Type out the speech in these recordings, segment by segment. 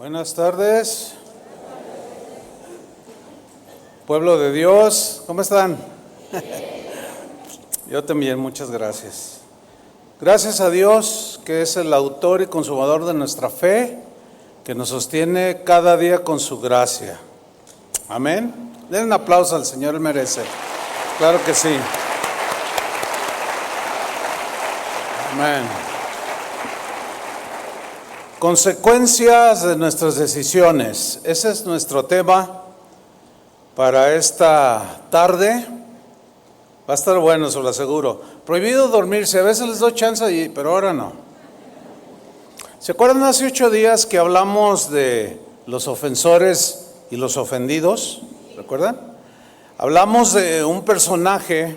Buenas tardes, pueblo de Dios, ¿cómo están? Yo también, muchas gracias. Gracias a Dios, que es el autor y consumador de nuestra fe, que nos sostiene cada día con su gracia. Amén. Den un aplauso al Señor, Él merece. Claro que sí. Amén. Consecuencias de nuestras decisiones. Ese es nuestro tema para esta tarde. Va a estar bueno, se lo aseguro. Prohibido dormirse. A veces les doy chance, pero ahora no. ¿Se acuerdan hace 8 días que hablamos de los ofensores y los ofendidos? ¿Recuerdan? Hablamos de un personaje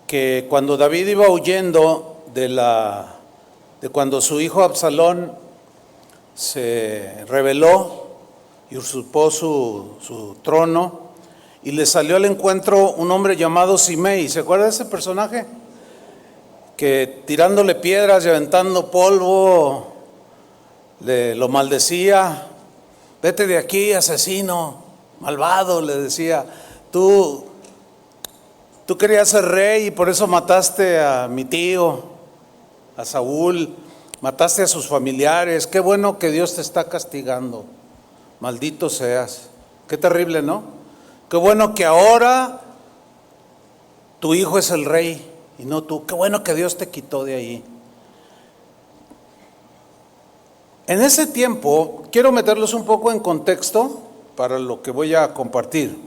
que cuando David iba huyendo de cuando su hijo Absalón se rebeló y usurpó su trono, y le salió al encuentro un hombre llamado Simei. ¿Se acuerda de ese personaje? Que tirándole piedras y aventando polvo, lo maldecía. Vete de aquí, asesino, malvado, le decía. Tú querías ser rey y por eso mataste a mi tío, a Saúl, mataste a sus familiares. Qué bueno que Dios te está castigando. Maldito seas. Qué terrible, ¿no? Qué bueno que ahora tu hijo es el rey y no tú. Qué bueno que Dios te quitó de ahí. En ese tiempo, quiero meterlos un poco en contexto para lo que voy a compartir.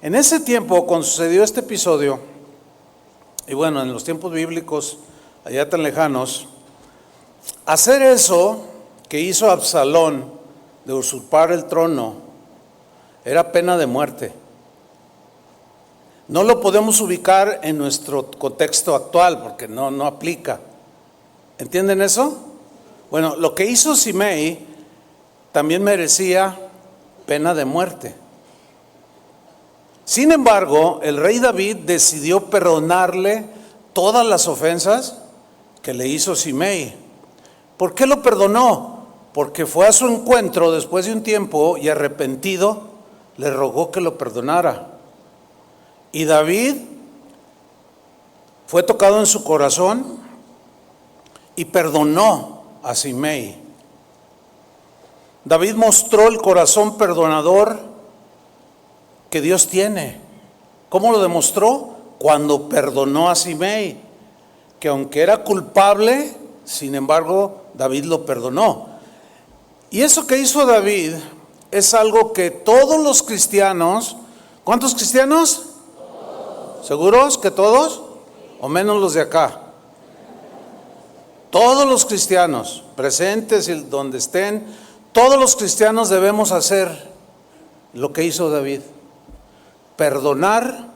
En ese tiempo, cuando sucedió este episodio, y bueno, en los tiempos bíblicos, allá tan lejanos, hacer eso que hizo Absalón, de usurpar el trono, era pena de muerte. No lo podemos ubicar en nuestro contexto actual porque no aplica. ¿Entienden eso? Bueno, lo que hizo Simei también merecía pena de muerte. Sin embargo, el rey David decidió perdonarle todas las ofensas que le hizo Simei. ¿Por qué lo perdonó? Porque fue a su encuentro después de un tiempo y arrepentido le rogó que lo perdonara. Y David fue tocado en su corazón y perdonó a Simei. David mostró el corazón perdonador que Dios tiene. ¿Cómo lo demostró? Cuando perdonó a Simei, que aunque era culpable, sin embargo, David lo perdonó. Y eso que hizo David es algo que todos los cristianos, ¿cuántos cristianos? ¿Seguros que todos? ¿O menos los de acá? Todos los cristianos, presentes y donde estén, todos los cristianos debemos hacer lo que hizo David. Perdonar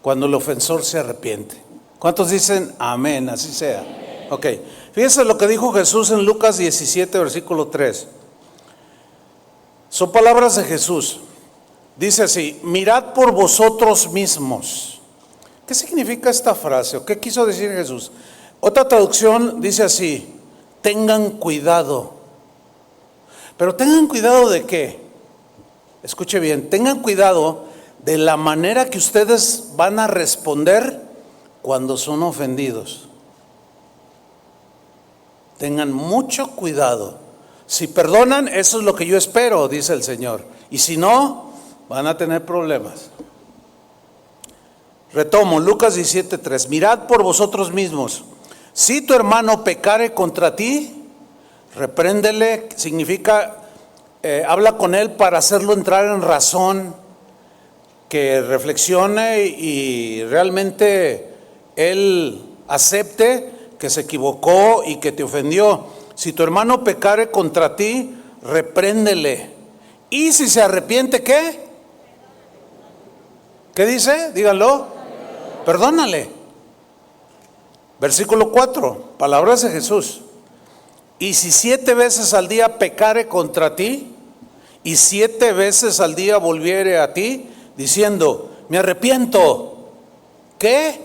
cuando el ofensor se arrepiente. ¿Cuántos dicen amén? Así sea. Ok, fíjense lo que dijo Jesús en Lucas 17, versículo 3. Son palabras de Jesús. Dice así: mirad por vosotros mismos. ¿Qué significa esta frase? ¿O qué quiso decir Jesús? Otra traducción dice así: tengan cuidado. Pero tengan cuidado ¿de qué? Escuche bien, tengan cuidado de la manera que ustedes van a responder cuando son ofendidos. Tengan mucho cuidado. Si perdonan, eso es lo que yo espero, dice el Señor. Y si no, van a tener problemas. Retomo, Lucas 17:3. Mirad por vosotros mismos. Si tu hermano pecare contra ti, repréndele. Significa, habla con él para hacerlo entrar en razón, que reflexione y realmente él acepte que se equivocó y que te ofendió. Si tu hermano pecare contra ti, repréndele. Y si se arrepiente, ¿qué? ¿Qué dice? Díganlo. Perdónale. Versículo 4, palabras de Jesús. Y si 7 veces al día pecare contra ti, y 7 veces al día volviere a ti, diciendo, me arrepiento, ¿qué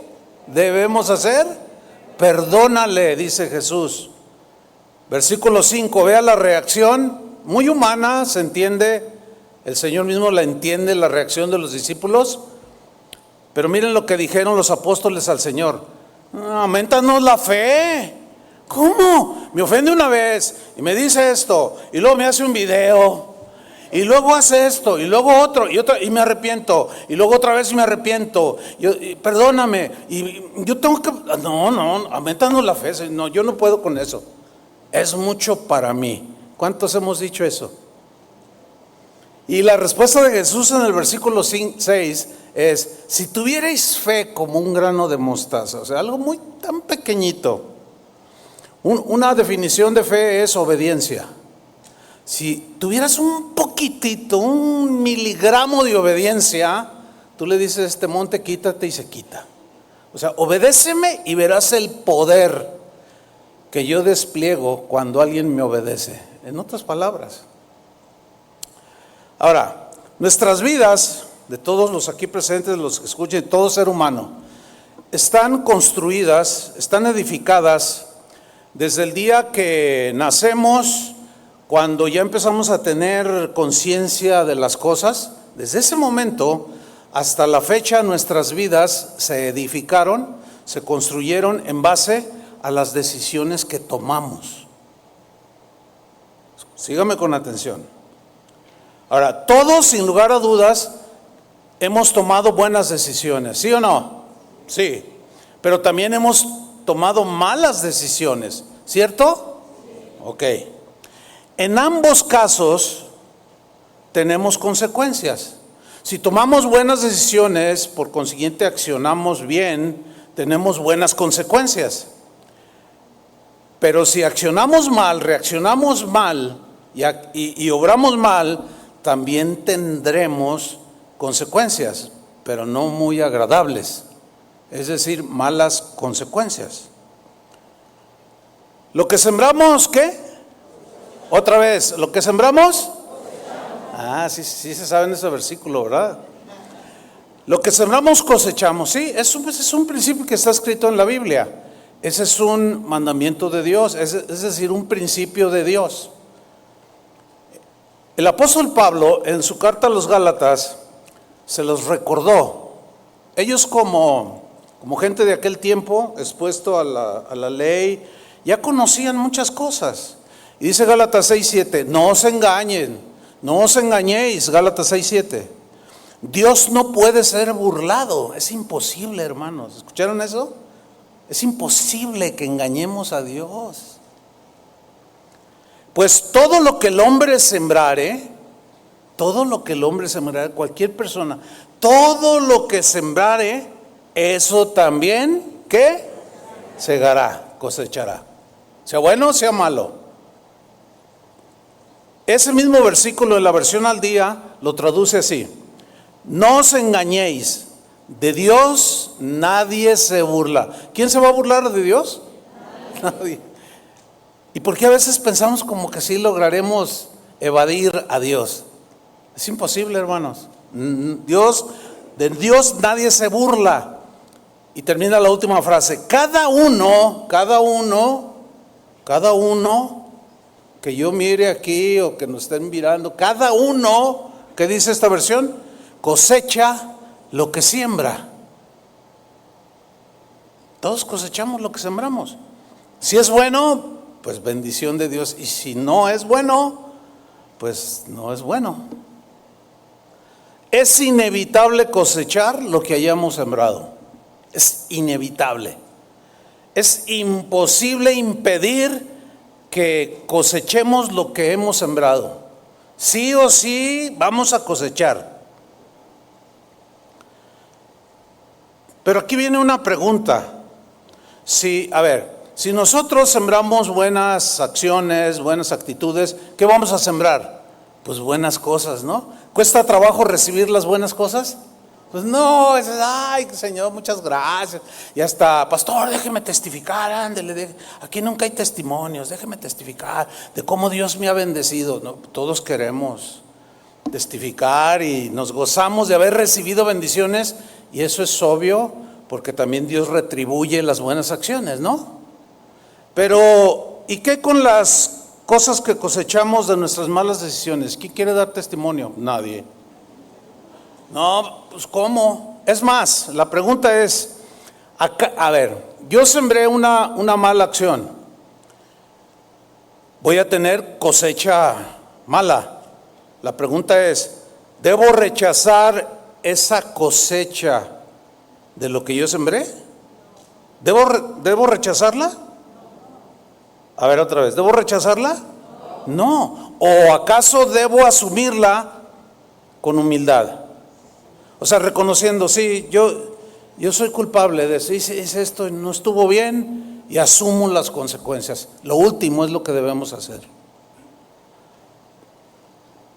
debemos hacer? Perdónale, dice Jesús. Versículo 5, vea la reacción muy humana, se entiende, el Señor mismo la entiende, la reacción de los discípulos, pero miren lo que dijeron los apóstoles al Señor: aumentanos la fe. ¿Cómo? Me ofende una vez y me dice esto, y luego me hace un video, y luego hace esto, y luego otro, y me arrepiento, y luego otra vez me arrepiento, perdóname, y yo tengo que, no, aumentanos la fe. No, yo no puedo con eso, es mucho para mí. ¿Cuántos hemos dicho eso? Y la respuesta de Jesús en el versículo 6 es: si tuvierais fe como un grano de mostaza, o sea, algo muy tan pequeñito. Una definición de fe es obediencia. Si tuvieras un poquitito, un miligramo de obediencia, tú le dices a este monte: quítate, y se quita. O sea, obedéceme y verás el poder que yo despliego cuando alguien me obedece. En otras palabras. Ahora, nuestras vidas, de todos los aquí presentes, los que escuchen, todo ser humano, están construidas, están edificadas desde el día que nacemos, cuando ya empezamos a tener conciencia de las cosas. Desde ese momento hasta la fecha, nuestras vidas se edificaron, se construyeron en base a las decisiones que tomamos. Sígame con atención. Ahora, todos, sin lugar a dudas, hemos tomado buenas decisiones, ¿sí o no? Sí, pero también hemos tomado malas decisiones, ¿cierto? Ok. En ambos casos tenemos consecuencias. Si tomamos buenas decisiones, por consiguiente accionamos bien, tenemos buenas consecuencias. Pero si accionamos mal, reaccionamos mal y obramos mal, también tendremos consecuencias, pero no muy agradables. Es decir, malas consecuencias. Lo que sembramos, ¿qué? Otra vez, lo que sembramos. Sí se sabe en ese versículo, ¿verdad? Lo que sembramos cosechamos, sí, es un principio que está escrito en la Biblia. Ese es un mandamiento de Dios, es decir, un principio de Dios. El apóstol Pablo, en su carta a los Gálatas, se los recordó. Ellos como gente de aquel tiempo, expuesto a la ley, ya conocían muchas cosas. Y dice Gálatas 6:7, no os engañen, no os engañéis, Gálatas 6:7. Dios no puede ser burlado, es imposible, hermanos. ¿Escucharon eso? Es imposible que engañemos a Dios. Pues todo lo que el hombre sembrare, cualquier persona, todo lo que sembrare, eso también, ¿qué? Segará, cosechará. Sea bueno o sea malo. Ese mismo versículo en la versión al día lo traduce así: no os engañéis, de Dios nadie se burla. ¿Quién se va a burlar de Dios? Nadie. ¿Y por qué a veces pensamos como que sí lograremos evadir a Dios? Es imposible, hermanos. De Dios nadie se burla. Y termina la última frase: cada uno que yo mire aquí o que nos estén mirando, cada uno, ¿qué dice esta versión? Cosecha lo que siembra. Todos cosechamos lo que sembramos. Si es bueno, pues bendición de Dios. Y si no es bueno, pues no es bueno. Es inevitable cosechar lo que hayamos sembrado. Es inevitable. Es imposible impedir que cosechemos lo que hemos sembrado. Sí o sí vamos a cosechar. Pero aquí viene una pregunta. Si nosotros sembramos buenas acciones, buenas actitudes, ¿qué vamos a sembrar? Pues buenas cosas, ¿no? ¿Cuesta trabajo recibir las buenas cosas? Pues no, ay Señor, muchas gracias. Y hasta, pastor, déjeme testificar, ándele, aquí nunca hay testimonios, déjeme testificar de cómo Dios me ha bendecido. No, todos queremos testificar y nos gozamos de haber recibido bendiciones, y eso es obvio, porque también Dios retribuye las buenas acciones, ¿no? Pero, ¿y qué con las cosas que cosechamos de nuestras malas decisiones. ¿Quién quiere dar testimonio? Nadie. No, pues ¿cómo? Es más, la pregunta es, a ver, yo sembré una mala acción. Voy a tener cosecha mala. La pregunta es, ¿debo rechazar esa cosecha de lo que yo sembré? ¿Debo rechazarla? A ver otra vez, ¿debo rechazarla? No. ¿O acaso debo asumirla con humildad? O sea, reconociendo, sí, yo soy culpable de eso, hice esto y no estuvo bien y asumo las consecuencias. Lo último es lo que debemos hacer.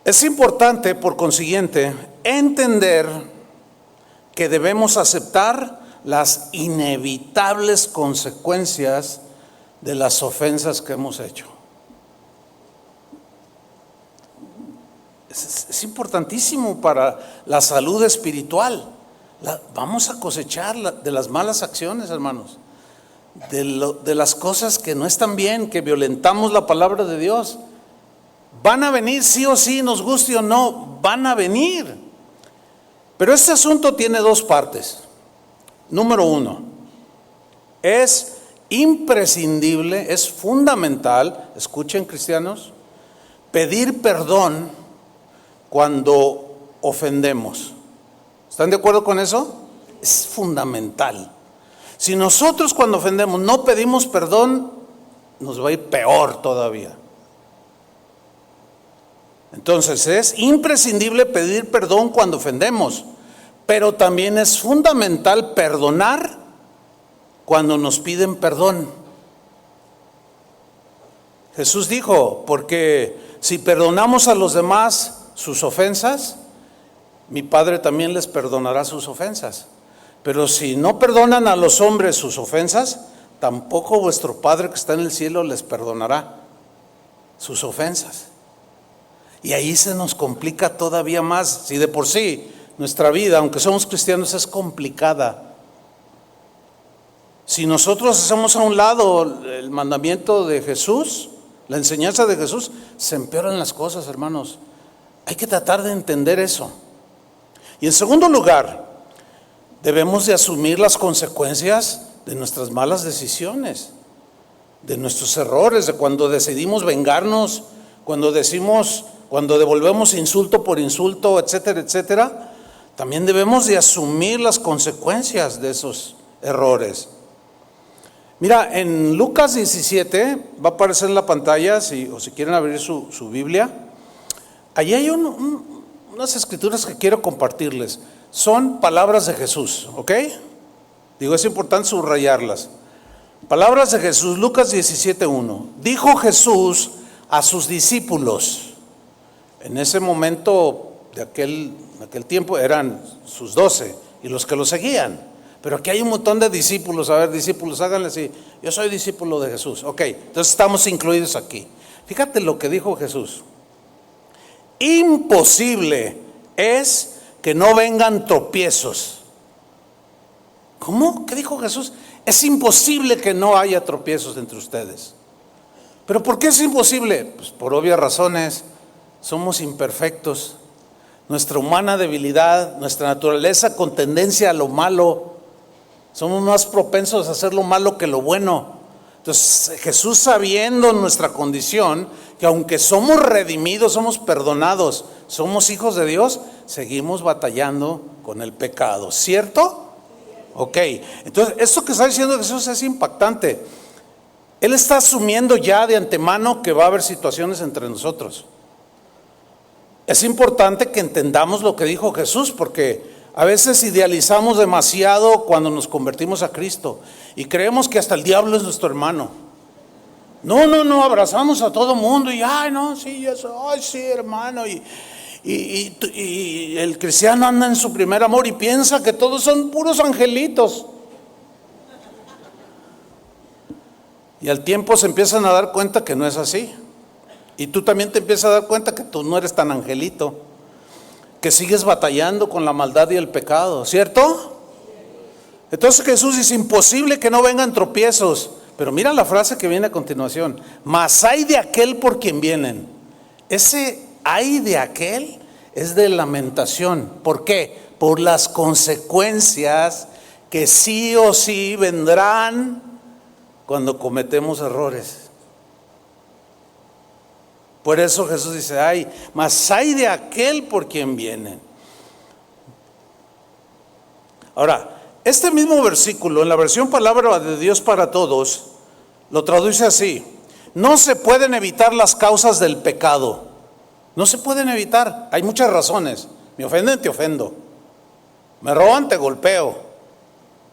Es importante, por consiguiente, entender que debemos aceptar las inevitables consecuencias de las ofensas que hemos hecho. Es importantísimo para la salud espiritual. Vamos a cosechar de las malas acciones, hermanos, de las cosas que no están bien, que violentamos la palabra de Dios. Van a venir sí o sí, nos guste o no, van a venir. Pero este asunto tiene dos partes. Número uno, es imprescindible, es fundamental, escuchen cristianos, pedir perdón cuando ofendemos. ¿Están de acuerdo con eso? Es fundamental. Si nosotros cuando ofendemos no pedimos perdón, nos va a ir peor todavía. Entonces es imprescindible pedir perdón cuando ofendemos, pero también es fundamental perdonar cuando nos piden perdón. Jesús dijo, porque si perdonamos a los demás sus ofensas, mi Padre también les perdonará sus ofensas. Pero si no perdonan a los hombres sus ofensas, tampoco vuestro Padre que está en el cielo les perdonará sus ofensas. Y ahí se nos complica todavía más. Si de por sí nuestra vida, aunque somos cristianos, es complicada. Si nosotros hacemos a un lado el mandamiento de Jesús, la enseñanza de Jesús, se empeoran las cosas, hermanos. Hay que tratar de entender eso. Y en segundo lugar, debemos de asumir las consecuencias de nuestras malas decisiones, de nuestros errores, de cuando decidimos vengarnos, cuando devolvemos insulto por insulto, etcétera, etcétera. También debemos de asumir las consecuencias de esos errores. Mira, en Lucas 17, va a aparecer en la pantalla, o si quieren abrir su Biblia, allí hay unas escrituras que quiero compartirles. Son palabras de Jesús, ¿ok? Digo, es importante subrayarlas. Palabras de Jesús, Lucas 17:1. Dijo Jesús a sus discípulos, en ese momento de aquel tiempo eran sus 12 y los que lo seguían. Pero aquí hay un montón de discípulos. A ver, discípulos, háganle así. Yo soy discípulo de Jesús. Ok, entonces estamos incluidos aquí. Fíjate lo que dijo Jesús. Imposible es que no vengan tropiezos. ¿Cómo? ¿Qué dijo Jesús? Es imposible que no haya tropiezos entre ustedes. ¿Pero por qué es imposible? Pues por obvias razones. Somos imperfectos. Nuestra humana debilidad, nuestra naturaleza con tendencia a lo malo. Somos más propensos a hacer lo malo que lo bueno. Entonces Jesús, sabiendo nuestra condición, que aunque somos redimidos, somos perdonados, somos hijos de Dios, seguimos batallando con el pecado, ¿cierto? Ok, entonces esto que está diciendo Jesús es impactante. Él está asumiendo ya de antemano que va a haber situaciones entre nosotros. Es importante que entendamos lo que dijo Jesús, porque a veces idealizamos demasiado cuando nos convertimos a Cristo y creemos que hasta el diablo es nuestro hermano. No, abrazamos a todo mundo y ay, no, sí, eso, ay, sí, hermano. Y el cristiano anda en su primer amor y piensa que todos son puros angelitos. Y al tiempo se empiezan a dar cuenta que no es así. Y tú también te empiezas a dar cuenta que tú no eres tan angelito, que sigues batallando con la maldad y el pecado, ¿cierto? Entonces Jesús dice, imposible que no vengan tropiezos. Pero mira la frase que viene a continuación: mas hay de aquel por quien vienen. Ese hay de aquel es de lamentación. ¿Por qué? Por las consecuencias que sí o sí vendrán cuando cometemos errores. Por eso Jesús dice: ay, mas hay de aquel por quien vienen. Ahora, este mismo versículo en la versión Palabra de Dios para Todos lo traduce así: no se pueden evitar las causas del pecado. No se pueden evitar, hay muchas razones. Me ofenden, te ofendo. Me roban, te golpeo.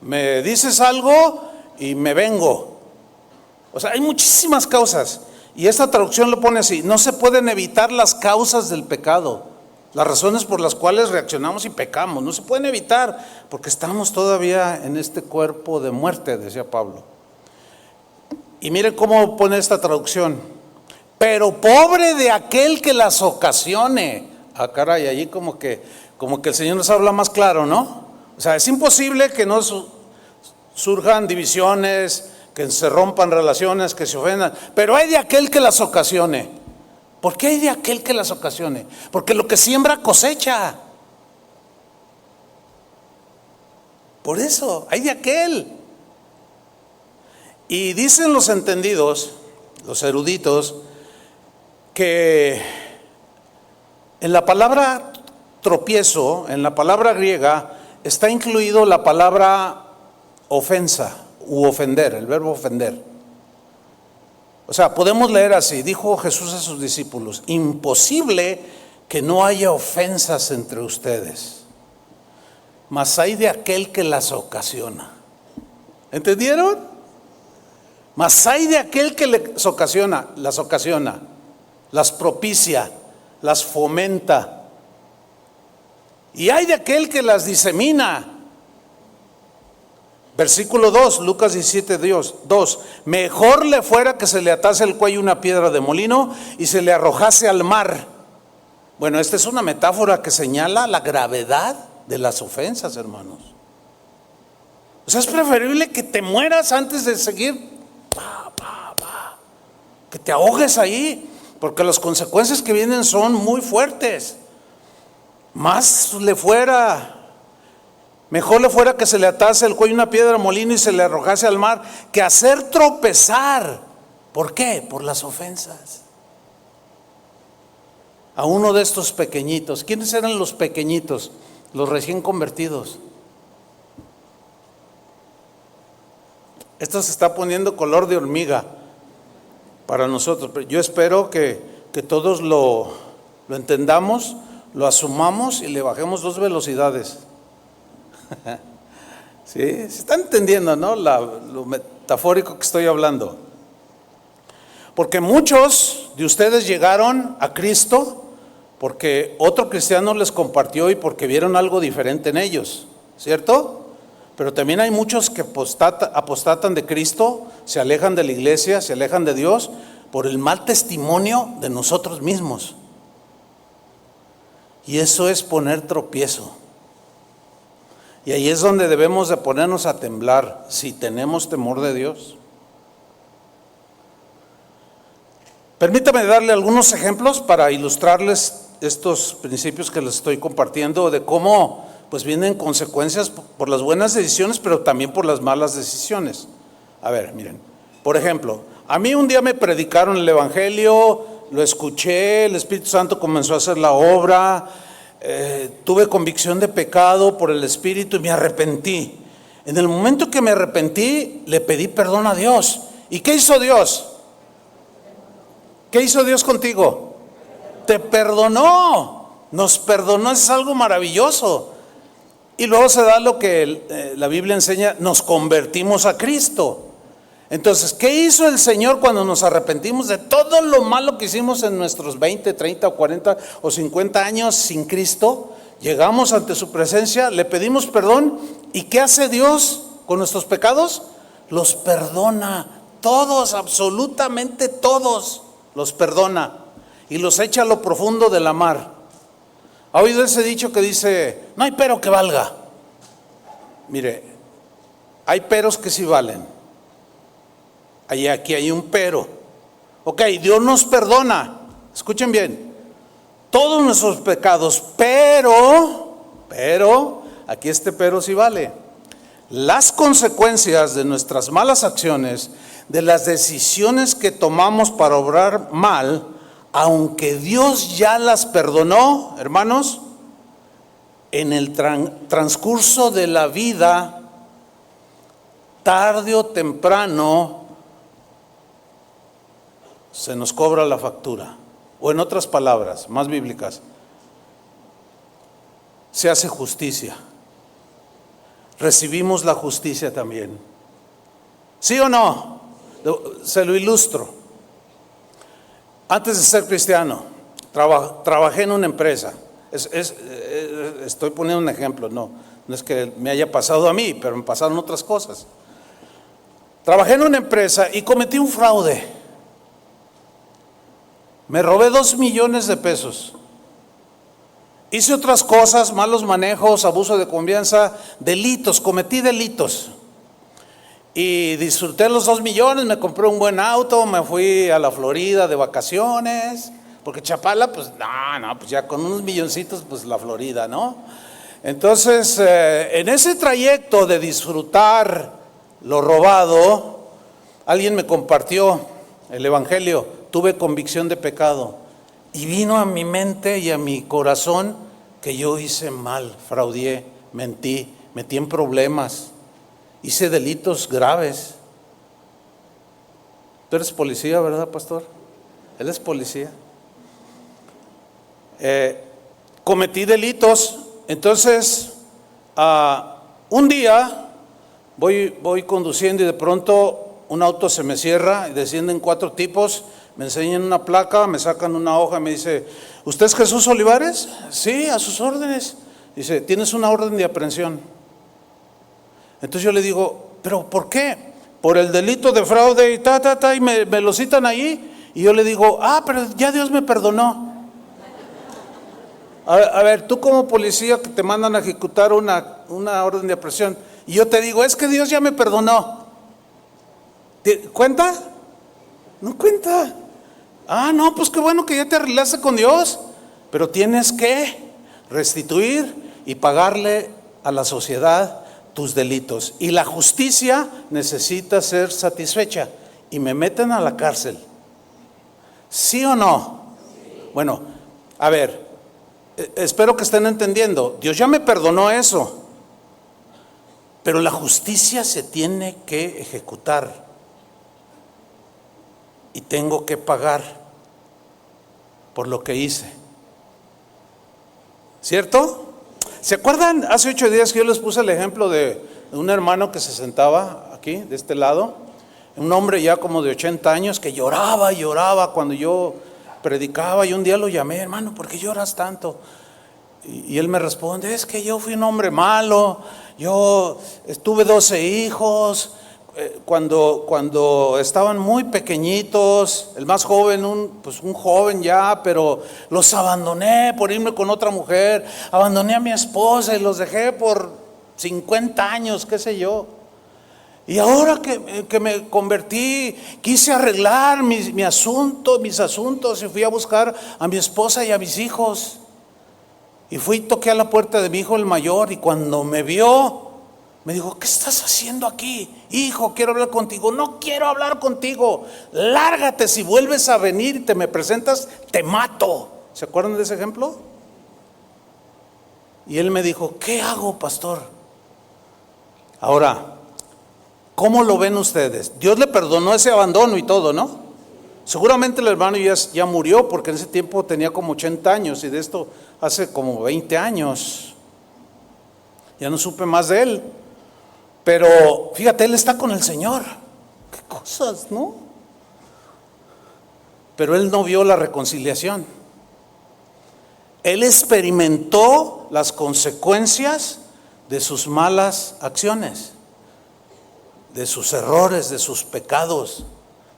Me dices algo y me vengo. O sea, hay muchísimas causas. Y esta traducción lo pone así: no se pueden evitar las causas del pecado. Las razones por las cuales reaccionamos y pecamos no se pueden evitar, porque estamos todavía en este cuerpo de muerte, decía Pablo. Y miren cómo pone esta traducción: pero pobre de aquel que las ocasione. Ah, caray, allí como que el Señor nos habla más claro, ¿no? O sea, es imposible que no surjan divisiones, que se rompan relaciones, que se ofendan, pero hay de aquel que las ocasione. ¿Por qué hay de aquel que las ocasione? Porque lo que siembra cosecha. Por eso, hay de aquel. Y dicen los entendidos, los eruditos, que en la palabra tropiezo, en la palabra griega, está incluido la palabra ofensa u ofender, el verbo ofender. O sea, podemos leer así: dijo Jesús a sus discípulos: imposible que no haya ofensas entre ustedes, mas hay de aquel que las ocasiona. ¿Entendieron? Mas hay de aquel que las ocasiona, las propicia, las fomenta. Y hay de aquel que las disemina. Versículo 2, Lucas 17, 2: mejor le fuera que se le atase el cuello una piedra de molino y se le arrojase al mar. Bueno, esta es una metáfora que señala la gravedad de las ofensas, hermanos. O sea, es preferible que te mueras antes de seguir, que te ahogues ahí, porque las consecuencias que vienen son muy fuertes. Mejor le fuera que se le atase el cuello una piedra de molino y se le arrojase al mar, que hacer tropezar. ¿Por qué? Por las ofensas a uno de estos pequeñitos. ¿Quiénes eran los pequeñitos? Los recién convertidos. Esto se está poniendo color de hormiga para nosotros, pero yo espero que todos lo entendamos, lo asumamos y le bajemos 2 velocidades. ¿Sí? Se está entendiendo, ¿no? Lo metafórico que estoy hablando. Porque muchos de ustedes llegaron a Cristo porque otro cristiano les compartió y porque vieron algo diferente en ellos, ¿cierto? Pero también hay muchos que apostatan de Cristo, se alejan de la iglesia, se alejan de Dios por el mal testimonio de nosotros mismos. Y eso es poner tropiezo. Y ahí es donde debemos de ponernos a temblar, si tenemos temor de Dios. Permítame darle algunos ejemplos para ilustrarles estos principios que les estoy compartiendo, de cómo pues vienen consecuencias por las buenas decisiones, pero también por las malas decisiones. A ver, miren, por ejemplo, a mí un día me predicaron el evangelio, lo escuché, el Espíritu Santo comenzó a hacer la obra, tuve convicción de pecado por el Espíritu y me arrepentí. En el momento que me arrepentí, le pedí perdón a Dios. ¿Y qué hizo Dios? ¿Qué hizo Dios contigo? Te perdonó, nos perdonó, es algo maravilloso. Y luego se da lo que la Biblia enseña: nos convertimos a Cristo. Entonces, ¿qué hizo el Señor cuando nos arrepentimos de todo lo malo que hicimos en nuestros 20, 30 o 40 o 50 años sin Cristo? Llegamos ante su presencia, le pedimos perdón, ¿y qué hace Dios con nuestros pecados? Los perdona, todos, absolutamente todos, los perdona y los echa a lo profundo de la mar. ¿Ha oído ese dicho que dice: no hay pero que valga? Mire, hay peros que sí valen. Aquí hay un pero. Ok, Dios nos perdona, escuchen bien, todos nuestros pecados, pero, aquí este pero sí vale. Las consecuencias de nuestras malas acciones, de las decisiones que tomamos para obrar mal, aunque Dios ya las perdonó, hermanos, en el transcurso de la vida, tarde o temprano, se nos cobra la factura. O en otras palabras, más bíblicas, se hace justicia. Recibimos la justicia también. ¿Sí o no? Se lo ilustro. Antes de ser cristiano, trabajé en una empresa. Estoy poniendo un ejemplo, no es que me haya pasado a mí, pero me pasaron otras cosas. Trabajé en una empresa y cometí un fraude. Me robé 2 millones de pesos. Hice otras cosas, malos manejos, abuso de confianza, delitos, cometí delitos. Y disfruté los 2 millones, me compré un buen auto, me fui a la Florida de vacaciones, porque Chapala, pues pues ya con unos milloncitos, pues la Florida, ¿no? Entonces, en ese trayecto de disfrutar lo robado, alguien me compartió el evangelio. Tuve convicción de pecado y vino a mi mente y a mi corazón que yo hice mal, fraudé, mentí, metí en problemas, hice delitos graves. Tú eres policía, ¿verdad, pastor? Él es policía. Cometí delitos. Entonces, un día voy conduciendo y de pronto un auto se me cierra y descienden 4 tipos. Me enseñan una placa, me sacan una hoja y me dice, ¿usted es Jesús Olivares? Sí, a sus órdenes. Dice, tienes una orden de aprehensión. Entonces yo le digo, ¿pero por qué? Por el delito de fraude y y me lo citan ahí. Y yo le digo, pero ya Dios me perdonó. A ver, tú como policía que te mandan a ejecutar una orden de aprehensión, y yo te digo, es que Dios ya me perdonó. ¿Cuenta? No cuenta. No, pues qué bueno que ya te arreglaste con Dios, pero tienes que restituir y pagarle a la sociedad tus delitos. Y la justicia necesita ser satisfecha y me meten a la cárcel. ¿Sí o no? Bueno, a ver, espero que estén entendiendo. Dios ya me perdonó eso, pero la justicia se tiene que ejecutar. Y tengo que pagar por lo que hice. ¿Cierto? ¿Se acuerdan? Hace 8 días que yo les puse el ejemplo de un hermano que se sentaba aquí, de este lado. Un hombre ya como de 80 años que lloraba y lloraba cuando yo predicaba. Y un día lo llamé, hermano, ¿por qué lloras tanto? Y él me responde, es que yo fui un hombre malo. Yo tuve 12 hijos. Cuando estaban muy pequeñitos, el más joven, un joven ya, pero los abandoné por irme con otra mujer, abandoné a mi esposa y los dejé por 50 años, qué sé yo. Y ahora que me convertí, quise arreglar mis asuntos y fui a buscar a mi esposa y a mis hijos. Y toqué a la puerta de mi hijo el mayor y cuando me vio, me dijo, ¿qué estás haciendo aquí? Hijo, quiero hablar contigo. No quiero hablar contigo. Lárgate, si vuelves a venir y te me presentas, te mato. ¿Se acuerdan de ese ejemplo? Y él me dijo, ¿qué hago, pastor? Ahora, ¿cómo lo ven ustedes? Dios le perdonó ese abandono y todo, ¿no? Seguramente el hermano ya murió porque en ese tiempo tenía como 80 años y de esto hace como 20 años. Ya no supe más de él. Pero fíjate, él está con el Señor. Qué cosas, ¿no? Pero él no vio la reconciliación. Él experimentó las consecuencias de sus malas acciones, de sus errores, de sus pecados,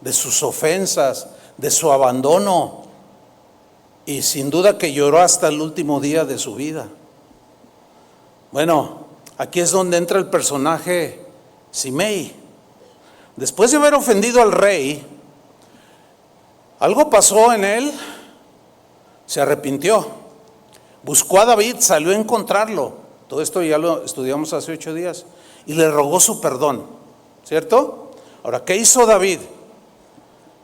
de sus ofensas, de su abandono. Y sin duda que lloró hasta el último día de su vida. Bueno, aquí es donde entra el personaje Simei. después de haber ofendido al rey, algo pasó en él, se arrepintió, buscó a David, salió a encontrarlo. Todo esto ya lo estudiamos hace 8 días. Y le rogó su perdón, ¿cierto? Ahora, ¿qué hizo David?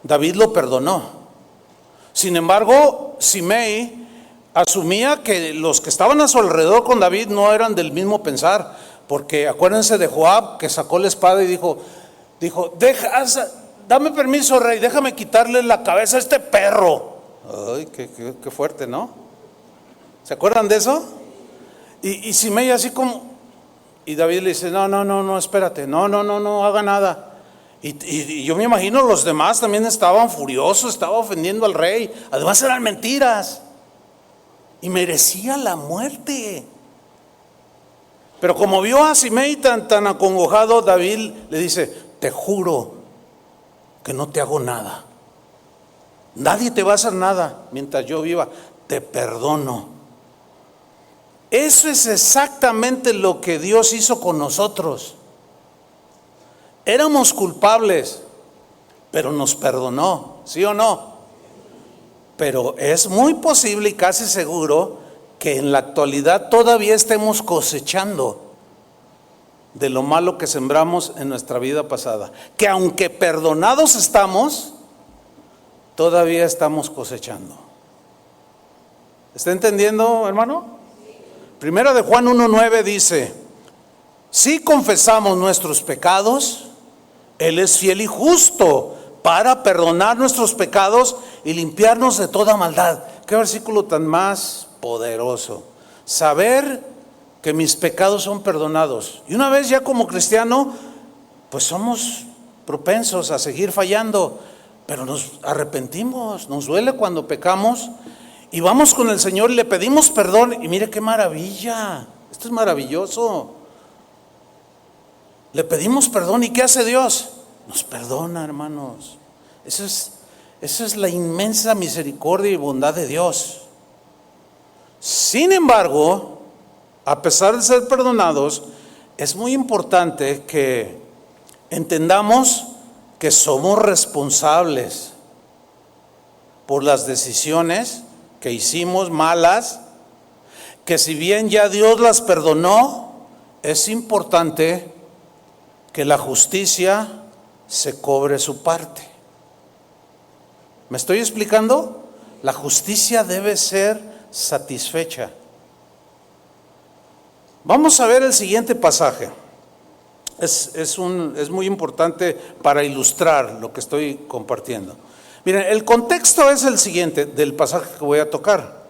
David lo perdonó. Sin embargo, Simei asumía que los que estaban a su alrededor con David no eran del mismo pensar, porque acuérdense de Joab, que sacó la espada y dijo, dame permiso, rey, déjame quitarle la cabeza a este perro. Ay, qué fuerte, ¿no? ¿Se acuerdan de eso? Y Simei así como, y David le dice, no, espérate, no haga nada. Y yo me imagino los demás también estaban furiosos, estaban ofendiendo al rey. Además eran mentiras. Y merecía la muerte. Pero como vio a Simei tan acongojado, David le dice, te juro que no te hago nada. Nadie te va a hacer nada mientras yo viva. Te perdono. Eso es exactamente lo que Dios hizo con nosotros. Éramos culpables, pero nos perdonó, ¿sí o no? Pero es muy posible y casi seguro que en la actualidad todavía estemos cosechando de lo malo que sembramos en nuestra vida pasada. Que aunque perdonados estamos, todavía estamos cosechando. ¿Está entendiendo, hermano? Primera de Juan 1:9 dice, si confesamos nuestros pecados, Él es fiel y justo para perdonar nuestros pecados y limpiarnos de toda maldad. Qué versículo tan más poderoso. Saber que mis pecados son perdonados. Y una vez ya como cristiano, pues somos propensos a seguir fallando, pero nos arrepentimos, nos duele cuando pecamos y vamos con el Señor y le pedimos perdón. Y mire qué maravilla, esto es maravilloso. Le pedimos perdón y ¿qué hace Dios? Nos perdona, hermanos. Esa es la inmensa misericordia y bondad de Dios. Sin embargo, a pesar de ser perdonados, es muy importante que entendamos que somos responsables por las decisiones que hicimos malas, que si bien ya Dios las perdonó, es importante que la justicia se cobre su parte. ¿Me estoy explicando? La justicia debe ser satisfecha. Vamos a ver el siguiente pasaje. Es muy importante para ilustrar lo que estoy compartiendo. Miren, el contexto es el siguiente del pasaje que voy a tocar.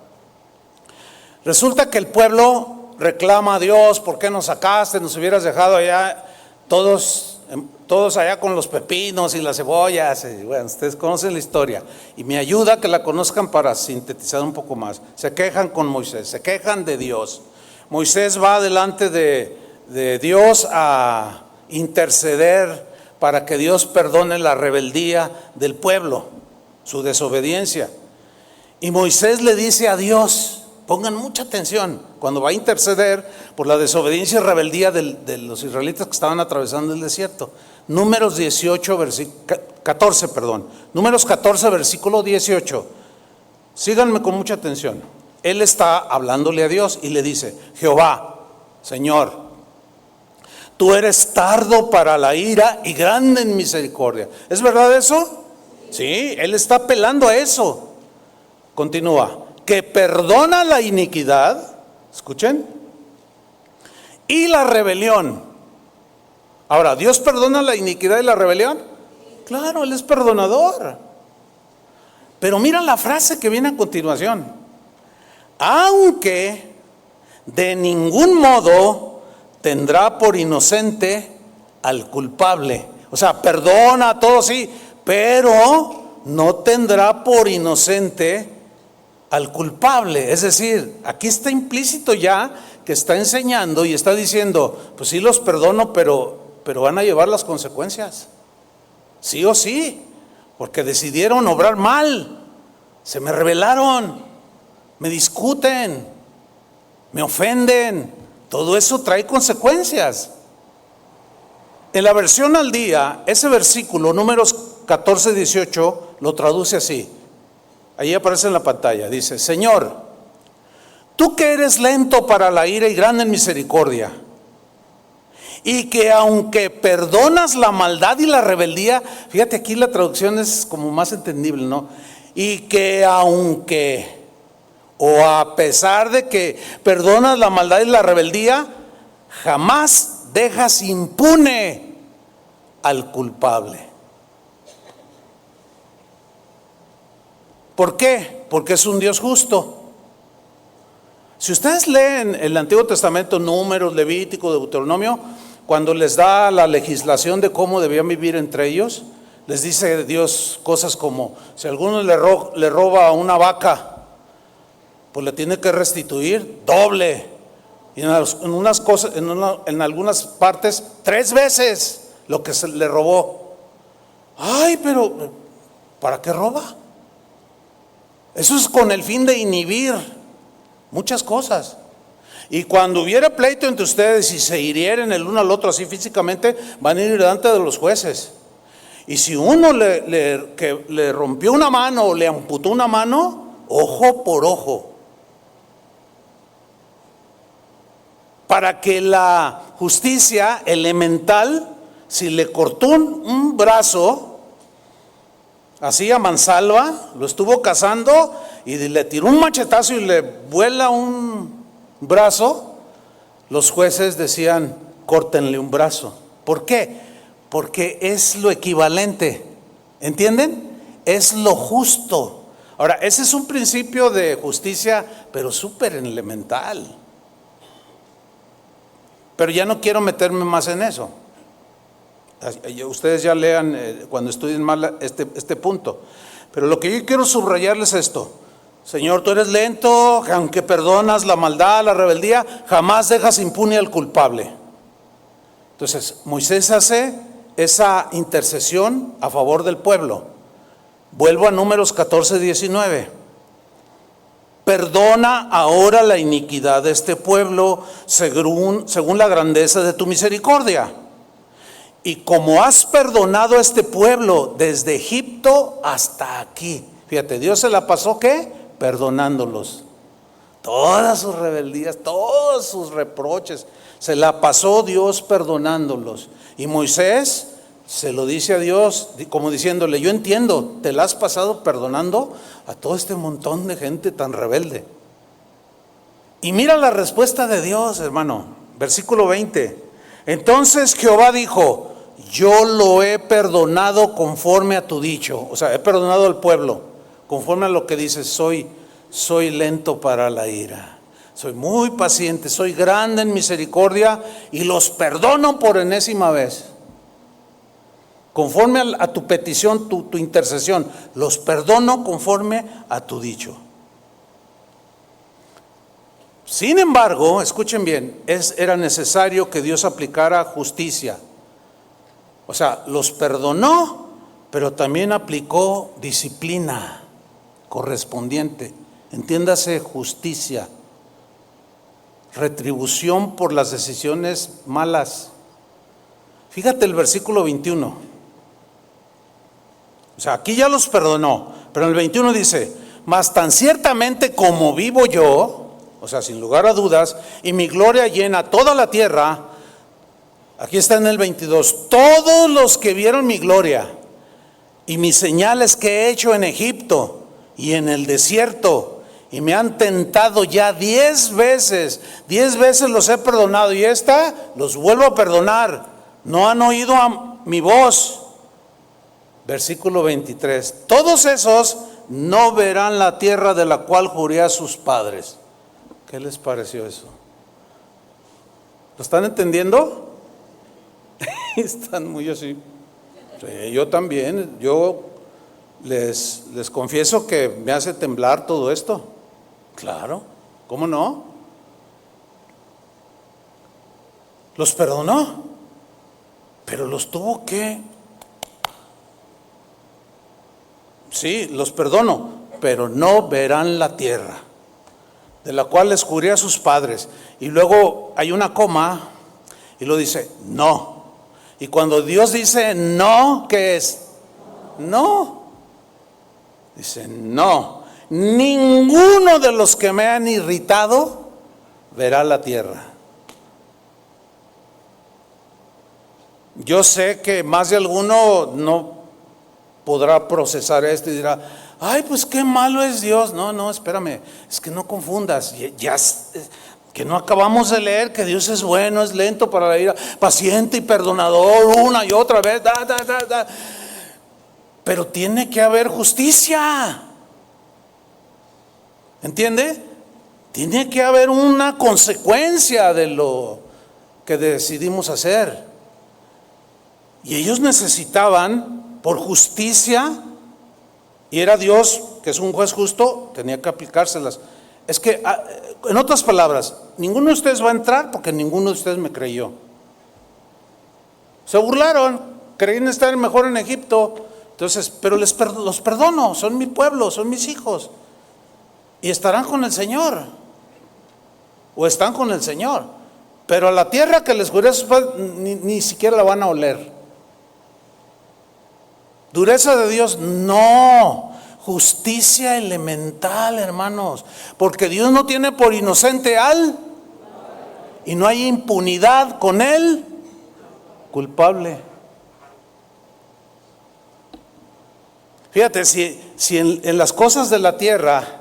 Resulta que el pueblo reclama a Dios, ¿por qué nos sacaste? Nos hubieras dejado allá todos allá con los pepinos y las cebollas. Y bueno, ustedes conocen la historia. Y me ayuda que la conozcan para sintetizar un poco más. Se quejan con Moisés, se quejan de Dios. Moisés va delante de Dios a interceder para que Dios perdone la rebeldía del pueblo, su desobediencia. Y Moisés le dice a Dios, pongan mucha atención, cuando va a interceder por la desobediencia y rebeldía de los israelitas que estaban atravesando el desierto. Números 14, versículo 18. Síganme con mucha atención. Él está hablándole a Dios y le dice, Jehová, Señor, tú eres tardo para la ira y grande en misericordia. ¿Es verdad eso? Sí, él está apelando a eso. Continúa, que perdona la iniquidad, escuchen, y la rebelión. Ahora, ¿Dios perdona la iniquidad y la rebelión? Claro, Él es perdonador. Pero mira la frase que viene a continuación. Aunque de ningún modo tendrá por inocente al culpable. O sea, perdona a todos, sí, pero no tendrá por inocente al culpable. Es decir, aquí está implícito ya que está enseñando y está diciendo, pues sí los perdono, pero van a llevar las consecuencias. Sí o sí, porque decidieron obrar mal, se me rebelaron, me discuten, me ofenden, todo eso trae consecuencias. En la versión al día, ese versículo, números 14, 18, lo traduce así. Ahí aparece en la pantalla. Dice: Señor, tú que eres lento para la ira y grande en misericordia, y que aunque perdonas la maldad y la rebeldía, fíjate aquí la traducción es como más entendible, ¿no? Y que aunque, o a pesar de que perdonas la maldad y la rebeldía, jamás dejas impune al culpable. ¿Por qué? Porque es un Dios justo. Si ustedes leen el Antiguo Testamento, Números, Levítico, Deuteronomio, cuando les da la legislación de cómo debían vivir entre ellos, les dice Dios cosas como: si alguno le roba una vaca, pues le tiene que restituir doble. Y en algunas partes 3 veces lo que se le robó. Ay, pero ¿para qué roba? Eso es con el fin de inhibir muchas cosas. Y cuando hubiera pleito entre ustedes y se hirieren el uno al otro así físicamente, van a ir delante de los jueces. Y si uno le rompió una mano o le amputó una mano, ojo por ojo. Para que la justicia elemental, si le cortó un brazo, así a mansalva, lo estuvo cazando y le tiró un machetazo y le vuela un brazo, los jueces decían: córtenle un brazo. ¿Por qué? Porque es lo equivalente, ¿entienden? Es lo justo. Ahora, ese es un principio de justicia, pero súper elemental. Pero ya no quiero meterme más en eso. Ustedes ya lean cuando estudien más este punto. Pero lo que yo quiero subrayarles es esto: Señor, tú eres lento, aunque perdonas la maldad, la rebeldía, jamás dejas impune al culpable. Entonces, Moisés hace esa intercesión a favor del pueblo. Vuelvo a Números 14, 19. Perdona ahora la iniquidad de este pueblo según la grandeza de tu misericordia. Y como has perdonado a este pueblo desde Egipto hasta aquí. Fíjate, Dios se la pasó, ¿qué? Perdonándolos. Todas sus rebeldías, todos sus reproches, se la pasó Dios perdonándolos. Y Moisés se lo dice a Dios como diciéndole: yo entiendo, te la has pasado perdonando a todo este montón de gente tan rebelde. Y mira la respuesta de Dios, hermano. Versículo 20. Entonces Jehová dijo: yo lo he perdonado conforme a tu dicho. O sea, he perdonado al pueblo conforme a lo que dices. Soy lento para la ira, soy muy paciente, soy grande en misericordia y los perdono por enésima vez. Conforme a tu petición, tu intercesión, los perdono conforme a tu dicho. Sin embargo, escuchen bien, era necesario que Dios aplicara justicia. O sea, los perdonó, pero también aplicó disciplina correspondiente. Entiéndase, justicia, retribución por las decisiones malas. Fíjate el versículo 21. O sea, aquí ya los perdonó, pero en el 21 dice: mas tan ciertamente como vivo yo, o sea, sin lugar a dudas, y mi gloria llena toda la tierra. Aquí está en el 22, todos los que vieron mi gloria y mis señales que he hecho en Egipto y en el desierto, y me han tentado ya 10 veces, 10 veces los he perdonado, y esta los vuelvo a perdonar, no han oído a mi voz. Versículo 23, todos esos no verán la tierra de la cual juré a sus padres. ¿Qué les pareció eso? ¿Lo están entendiendo? Están muy así. Sí, yo también, yo les confieso que me hace temblar todo esto. Claro, ¿cómo no? Los perdonó, pero los tuvo que... Sí, los perdono, pero no verán la tierra de la cual les juré a sus padres. Y luego hay una coma y lo dice: no. Y cuando Dios dice no, ¿qué es? No. Dice no. Ninguno de los que me han irritado verá la tierra. Yo sé que más de alguno no podrá procesar esto y dirá, ay, pues qué malo es Dios. No, espérame, es que no confundas. Que no acabamos de leer que Dios es bueno, es lento para la ira, paciente y perdonador una y otra vez. Pero tiene que haber justicia. ¿Entiende? Tiene que haber una consecuencia de lo que decidimos hacer. Y ellos necesitaban, por justicia, y era Dios, que es un juez justo, tenía que aplicárselas. Es que, en otras palabras, ninguno de ustedes va a entrar porque ninguno de ustedes me creyó. Se burlaron, creían estar mejor en Egipto. Entonces, pero los perdono, son mi pueblo, son mis hijos. Y estarán con el Señor. O están con el Señor. Pero a la tierra que les juré a sus padres, ni siquiera la van a oler. Dureza de Dios, no. Justicia elemental, hermanos. Porque Dios no tiene por inocente y no hay impunidad con él culpable. Fíjate, si en las cosas de la tierra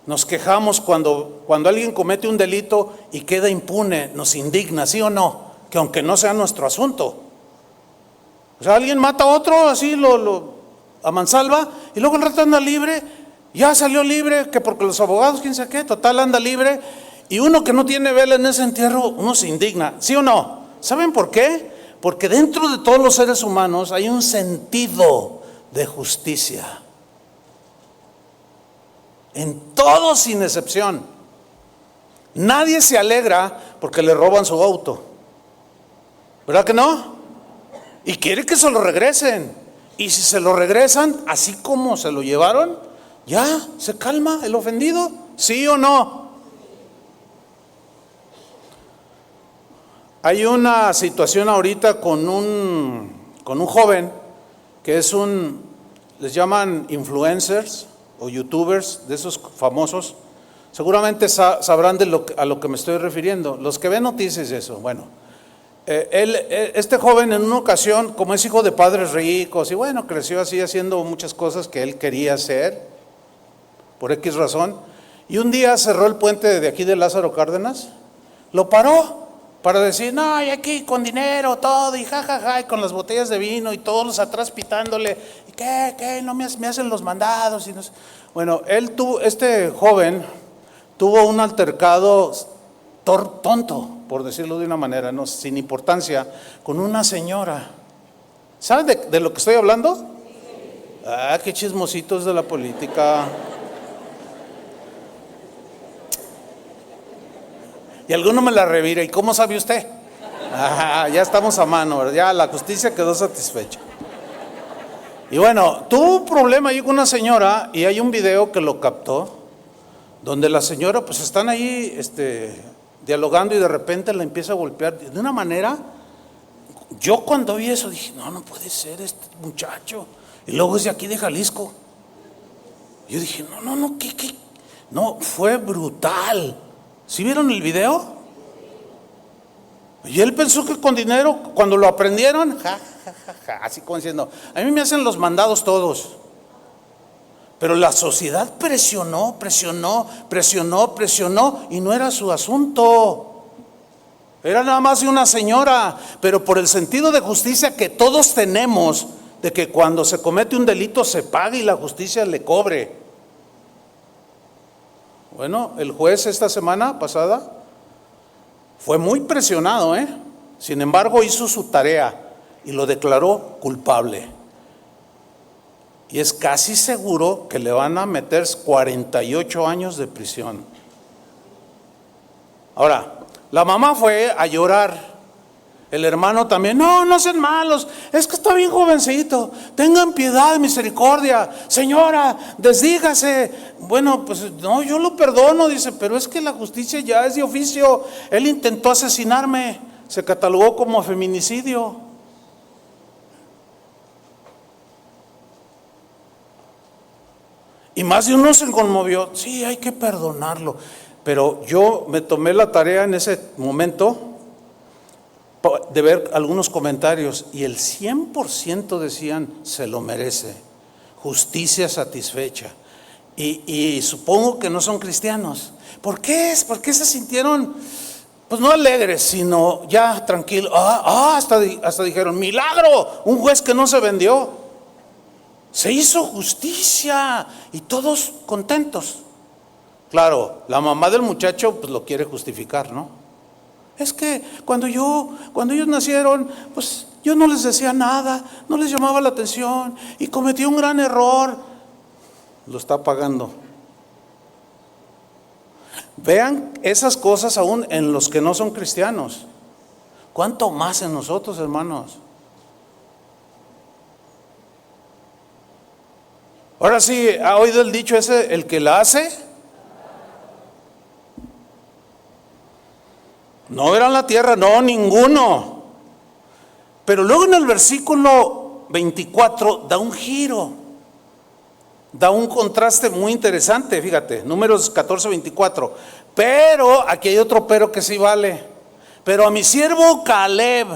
nos quejamos cuando alguien comete un delito y queda impune, nos indigna, ¿sí o no? Que aunque no sea nuestro asunto. O sea, alguien mata a otro, así a mansalva, y luego el rato anda libre, ya salió libre, que porque los abogados, quién sabe qué, total anda libre, y uno que no tiene vela en ese entierro, uno se indigna, ¿sí o no? ¿Saben por qué? Porque dentro de todos los seres humanos hay un sentido de justicia. En todos sin excepción. Nadie se alegra porque le roban su auto. ¿Verdad que no? Y quiere que se lo regresen. Y si se lo regresan, así como se lo llevaron, ya se calma el ofendido. ¿Sí o no? Hay una situación ahorita con un joven que es les llaman influencers o youtubers, de esos famosos. Seguramente sabrán a lo que me estoy refiriendo. Los que ven noticias de eso, bueno. Este joven en una ocasión, como es hijo de padres ricos y bueno, creció así haciendo muchas cosas que él quería hacer por X razón, y un día cerró el puente de aquí de Lázaro Cárdenas, lo paró para decir, no, y aquí con dinero todo, y jajaja, y con las botellas de vino y todos los atrás pitándole, y ¿qué? No me hacen los mandados. Y no sé. Bueno, este joven tuvo un altercado tonto, por decirlo de una manera, no, sin importancia, con una señora. ¿Saben de lo que estoy hablando? Ah, qué chismositos de la política. Y alguno me la revira. ¿Y cómo sabe usted? Ah, ya estamos a mano, ¿verdad? Ya la justicia quedó satisfecha. Y bueno, tuvo un problema ahí con una señora y hay un video que lo captó, donde la señora, pues están ahí dialogando y de repente la empieza a golpear de una manera. Yo cuando vi eso dije, no puede ser este muchacho. Y luego es de aquí de Jalisco. Yo dije, no, ¿qué? No, fue brutal. ¿Sí vieron el video? Y él pensó que con dinero, cuando lo aprendieron, así como diciendo, a mí me hacen los mandados todos. Pero la sociedad presionó y no era su asunto. Era nada más de una señora, pero por el sentido de justicia que todos tenemos, de que cuando se comete un delito se pague y la justicia le cobre. Bueno, el juez esta semana pasada fue muy presionado, Sin embargo, hizo su tarea y lo declaró culpable. Y es casi seguro que le van a meter 48 años de prisión. Ahora, la mamá fue a llorar. El hermano también, no sean malos, es que está bien jovencito, tengan piedad, misericordia, señora, desdígase. Bueno, pues no, yo lo perdono, dice, pero es que la justicia ya es de oficio. Él intentó asesinarme, se catalogó como feminicidio. más de uno se conmovió. Sí, hay que perdonarlo. Pero yo me tomé la tarea en ese momento de ver algunos comentarios y el 100% decían, se lo merece, justicia satisfecha. Y supongo que no son cristianos. ¿Por qué? ¿Por qué se sintieron, pues no alegres, sino ya tranquilos? Hasta dijeron, milagro, un juez que no se vendió. Se hizo justicia y todos contentos. Claro, la mamá del muchacho pues lo quiere justificar, ¿no? Es que cuando ellos nacieron, pues yo no les decía nada, no les llamaba la atención y cometí un gran error. Lo está pagando. Vean esas cosas aún en los que no son cristianos. ¿Cuánto más en nosotros, hermanos? Ahora sí, ¿ha oído el dicho ese, el que la hace? No verán la tierra, no, ninguno. Pero luego en el versículo 24 da un giro, da un contraste muy interesante, fíjate, Números 14, 24. Pero, aquí hay otro pero que sí vale. Pero a mi siervo Caleb,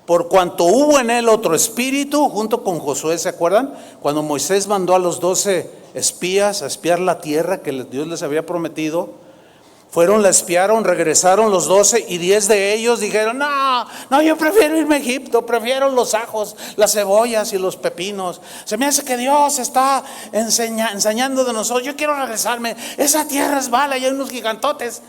por cuanto hubo en él otro espíritu, junto con Josué, ¿se acuerdan? Cuando Moisés mandó a los 12 espías a espiar la tierra que Dios les había prometido. Fueron, la espiaron, regresaron los 12 y 10 de ellos dijeron, no, yo prefiero irme a Egipto, prefiero los ajos, las cebollas y los pepinos. Se me hace que Dios está enseñando de nosotros, yo quiero regresarme, esa tierra es mala y hay unos gigantotes.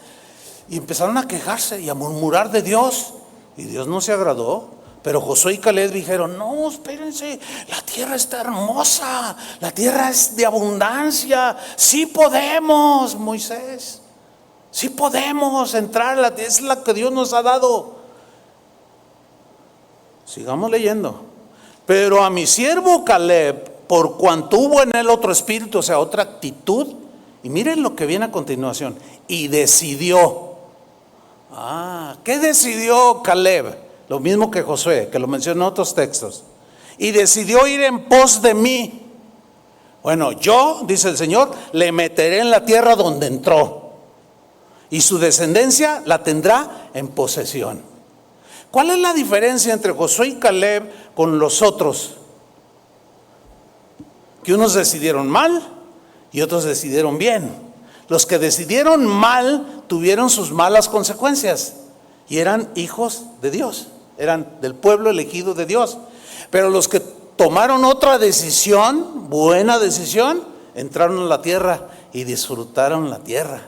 Y empezaron a quejarse y a murmurar de Dios y Dios no se agradó. Pero Josué y Caleb dijeron, no, espérense, la tierra está hermosa, la tierra es de abundancia, sí podemos, Moisés. Sí podemos entrar, es la que Dios nos ha dado. Sigamos leyendo. Pero a mi siervo Caleb, por cuanto hubo en él otro espíritu, o sea, otra actitud, y miren lo que viene a continuación, y decidió. ¿Qué decidió Caleb? Lo mismo que Josué, que lo mencionó en otros textos. Y decidió ir en pos de mí. Bueno, yo, dice el Señor, le meteré en la tierra donde entró. Y su descendencia la tendrá en posesión. ¿Cuál es la diferencia entre Josué y Caleb con los otros? Que unos decidieron mal y otros decidieron bien. Los que decidieron mal tuvieron sus malas consecuencias y eran hijos de Dios, eran del pueblo elegido de Dios. Pero los que tomaron otra decisión, buena decisión, entraron a la tierra y disfrutaron la tierra.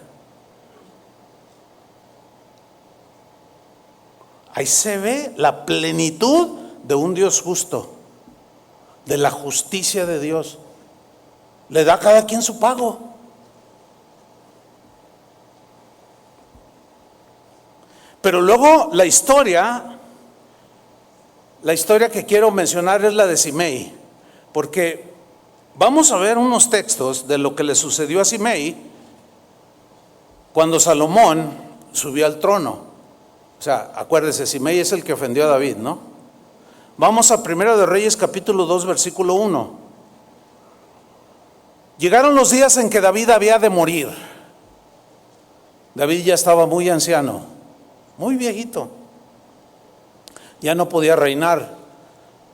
Ahí se ve la plenitud de un Dios justo, de la justicia de Dios. Le da a cada quien su pago. Pero luego la historia que quiero mencionar es la de Simei, porque vamos a ver unos textos de lo que le sucedió a Simei cuando Salomón subió al trono. O sea, acuérdese, Simei es el que ofendió a David, ¿no? Vamos a 1 de Reyes capítulo 2 versículo 1. Llegaron los días en que David había de morir. David ya estaba muy anciano, muy viejito. Ya no podía reinar.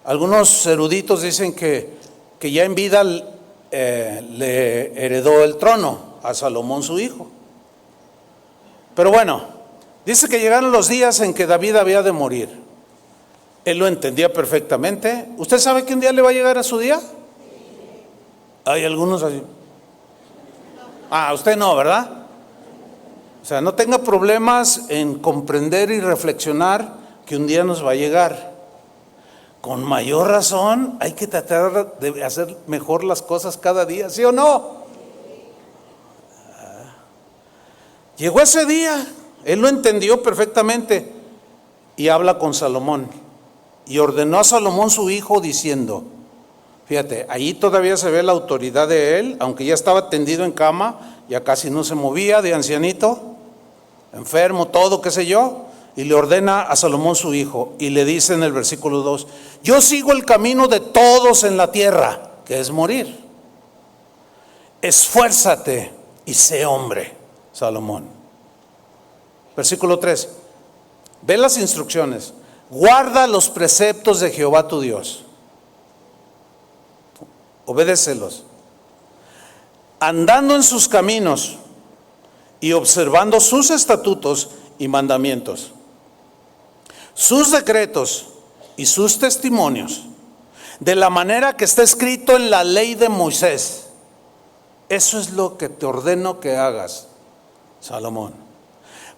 Algunos eruditos dicen que ya en vida le heredó el trono a Salomón su hijo. Pero bueno, dice que llegaron los días en que David había de morir. Él lo entendía perfectamente. ¿Usted sabe que un día le va a llegar a su día? Hay algunos así. Usted no, ¿verdad? O sea, no tenga problemas en comprender y reflexionar que un día nos va a llegar. Con mayor razón hay que tratar de hacer mejor las cosas cada día, ¿sí o no? Llegó ese día. Él lo entendió perfectamente y habla con Salomón y ordenó a Salomón su hijo diciendo, fíjate, ahí todavía se ve la autoridad de él, aunque ya estaba tendido en cama, ya casi no se movía, de ancianito, enfermo, todo, qué sé yo, y le ordena a Salomón su hijo y le dice en el versículo 2, yo sigo el camino de todos en la tierra, que es morir. esfuérzate y sé hombre, Salomón. Versículo 3. Ve las instrucciones. Guarda los preceptos de Jehová tu Dios. Obedécelos. Andando en sus caminos y observando sus estatutos y mandamientos, sus decretos y sus testimonios, de la manera que está escrito en la ley de Moisés. Eso es lo que te ordeno que hagas, Salomón,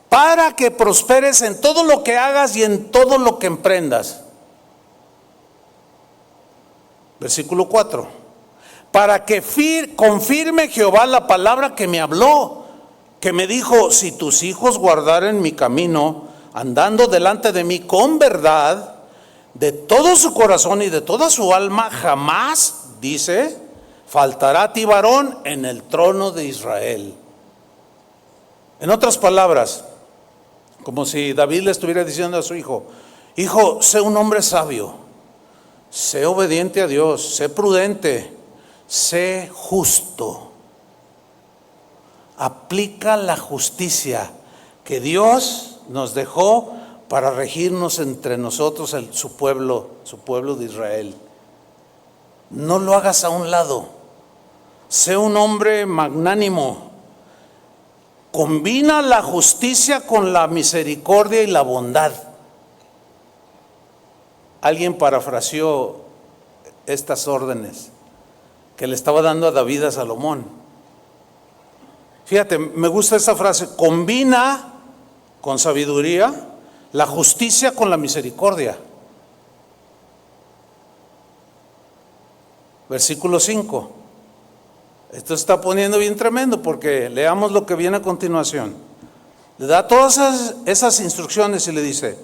para que prosperes en todo lo que hagas y en todo lo que emprendas. Versículo 4. Para que confirme Jehová la palabra que me habló, que me dijo: si tus hijos guardaren mi camino, andando delante de mí con verdad, de todo su corazón y de toda su alma, jamás, dice, faltará a ti varón en el trono de Israel. En otras palabras, como si David le estuviera diciendo a su hijo: hijo, sé un hombre sabio, sé obediente a Dios, sé prudente, sé justo. Aplica la justicia que Dios nos dejó para regirnos entre nosotros, su pueblo de Israel. No lo hagas a un lado. Sé un hombre magnánimo. Combina la justicia con la misericordia y la bondad. Alguien parafraseó estas órdenes que le estaba dando a David a Salomón. Fíjate, me gusta esa frase: combina con sabiduría la justicia con la misericordia. Versículo 5. Esto se está poniendo bien tremendo, porque leamos lo que viene a continuación. Le da todas esas instrucciones y le dice: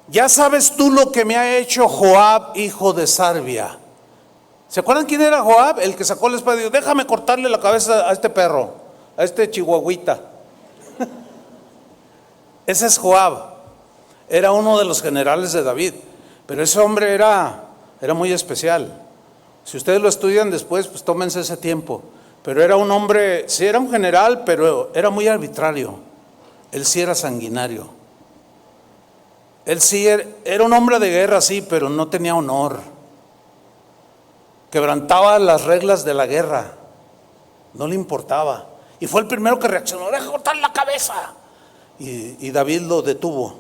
ya sabes tú lo que me ha hecho Joab, hijo de Sarvia. ¿Se acuerdan quién era Joab? El que sacó la espada y dijo: déjame cortarle la cabeza a este perro, a este chihuahuita. Ese es Joab. Era uno de los generales de David, pero ese hombre era muy especial. Si ustedes lo estudian después, pues tómense ese tiempo. Pero era un hombre, sí era un general, pero era muy arbitrario. Él sí era sanguinario. Él sí era un hombre de guerra, sí, pero no tenía honor. Quebrantaba las reglas de la guerra. No le importaba. Y fue el primero que reaccionó: deja cortar la cabeza. Y David lo detuvo.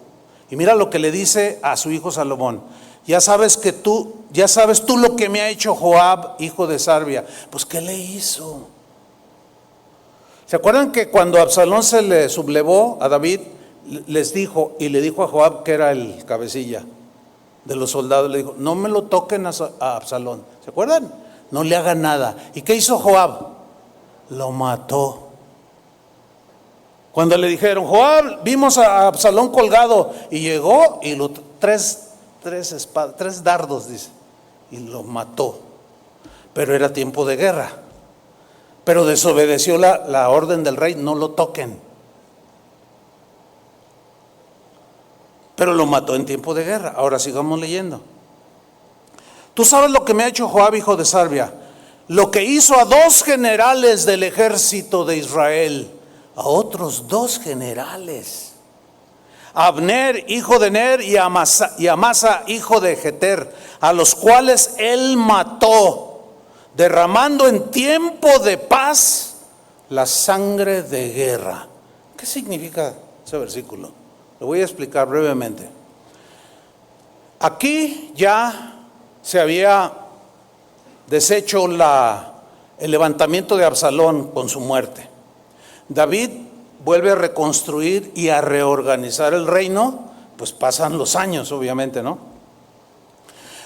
Y mira lo que le dice a su hijo Salomón: ya sabes tú lo que me ha hecho Joab, hijo de Sarvia. Pues ¿qué le hizo? ¿Se acuerdan que cuando Absalón se le sublevó a David, les dijo, y le dijo a Joab, que era el cabecilla de los soldados, le dijo: no me lo toquen a Absalón? ¿Se acuerdan? No le hagan nada. ¿Y qué hizo Joab? Lo mató. Cuando le dijeron: Joab, vimos a Absalón colgado, y llegó y tres dardos, dice, y lo mató. Pero era tiempo de guerra. Pero desobedeció la orden del rey: no lo toquen. Pero lo mató en tiempo de guerra. Ahora sigamos leyendo. Tú sabes lo que me ha hecho Joab, hijo de Sarvia, lo que hizo a 2 generales del ejército de Israel, a otros 2 generales, Abner, hijo de Ner, y Amasa, hijo de Jeter, a los cuales él mató, derramando en tiempo de paz la sangre de guerra. ¿Qué significa ese versículo? Lo voy a explicar brevemente. Aquí ya se había deshecho el levantamiento de Absalón con su muerte. David vuelve a reconstruir y a reorganizar el reino. Pues pasan los años, obviamente, ¿no?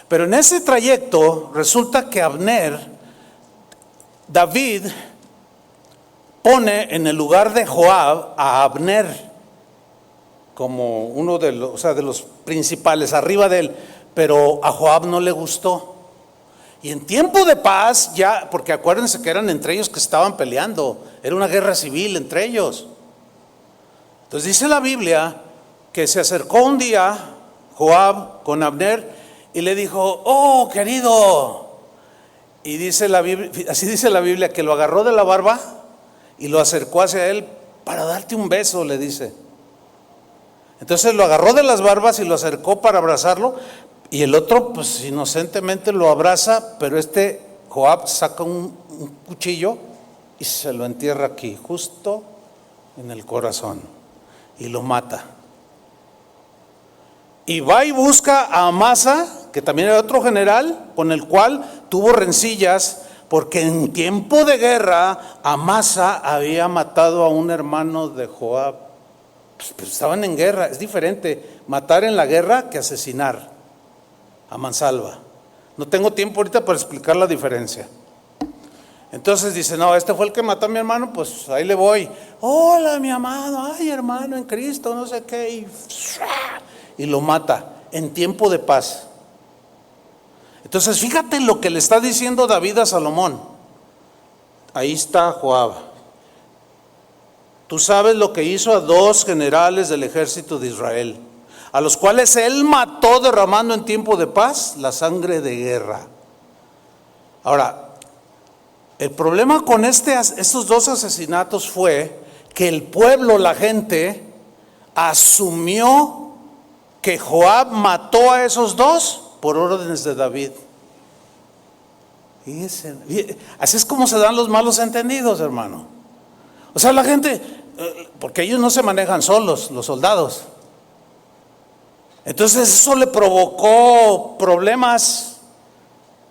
Pero en ese trayecto resulta que David pone en el lugar de Joab a Abner como uno de los principales, arriba de él. Pero a Joab no le gustó. Y en tiempo de paz, ya, porque acuérdense que eran entre ellos que estaban peleando, era una guerra civil entre ellos. Entonces dice la Biblia que se acercó un día Joab con Abner y le dijo: oh, querido, Y dice la Biblia, así dice la Biblia, que lo agarró de la barba y lo acercó hacia él para darte un beso, le dice. Entonces lo agarró de las barbas y lo acercó para abrazarlo, y el otro pues inocentemente lo abraza, pero Joab saca un cuchillo y se lo entierra aquí, justo en el corazón, y lo mata. Y va y busca a Amasa, que también era otro general, con el cual tuvo rencillas, porque en tiempo de guerra Amasa había matado a un hermano de Joab. Pues estaban en guerra, es diferente matar en la guerra que asesinar a mansalva. No tengo tiempo ahorita para explicar la diferencia. Entonces dice, no, este fue el que mató a mi hermano, pues ahí le voy. Hola, mi amado, ay, hermano en Cristo, no sé qué, y lo mata en tiempo de paz. Entonces fíjate lo que le está diciendo David a Salomón. Ahí está Joab. Tú sabes lo que hizo a 2 generales del ejército de Israel, a los cuales él mató derramando en tiempo de paz la sangre de guerra. Ahora, el problema con estos 2 asesinatos fue que el pueblo, la gente, asumió que Joab mató a esos 2 por órdenes de David. Fíjense, así es como se dan los malos entendidos, hermano. O sea, la gente, porque ellos no se manejan solos, los soldados. Entonces eso le provocó problemas.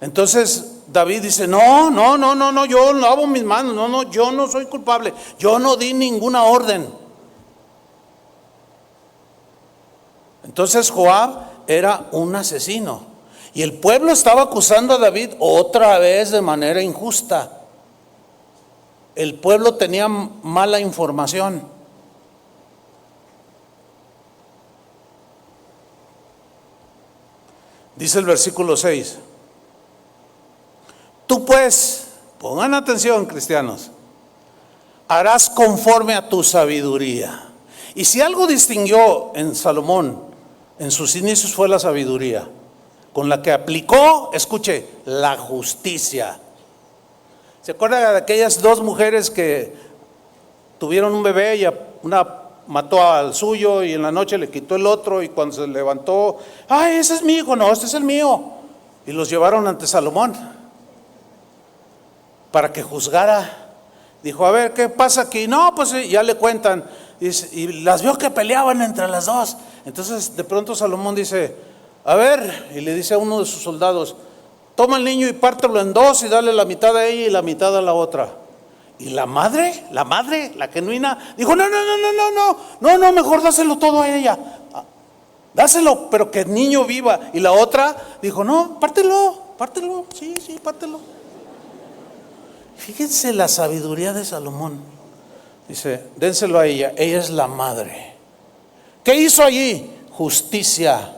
Entonces David dice, no, yo lavo mis manos, yo no soy culpable, yo no di ninguna orden. Entonces Joab era un asesino, y el pueblo estaba acusando a David otra vez de manera injusta. El pueblo tenía mala información. Dice el versículo 6. Tú pues, pongan atención, cristianos, harás conforme a tu sabiduría. Y si algo distinguió en Salomón en sus inicios fue la sabiduría, con la que aplicó, escuche, la justicia. ¿Se acuerda de aquellas 2 mujeres que tuvieron un bebé y una mató al suyo y en la noche le quitó el otro, y cuando se levantó, ay, ese es mi hijo, no, este es el mío, y los llevaron ante Salomón para que juzgara? Dijo, a ver, ¿qué pasa aquí? No, pues ya le cuentan, y las vio que peleaban entre las 2. Entonces de pronto Salomón dice, a ver, y le dice a uno de sus soldados, toma el niño y pártelo en 2 y dale la mitad a ella y la mitad a la otra. Y la madre, la genuina, dijo, no, mejor dáselo todo a ella, dáselo, pero que el niño viva. Y la otra dijo, no, pártelo, sí, pártelo. Fíjense la sabiduría de Salomón. Dice, dénselo a ella es la madre. ¿Qué hizo allí? Justicia.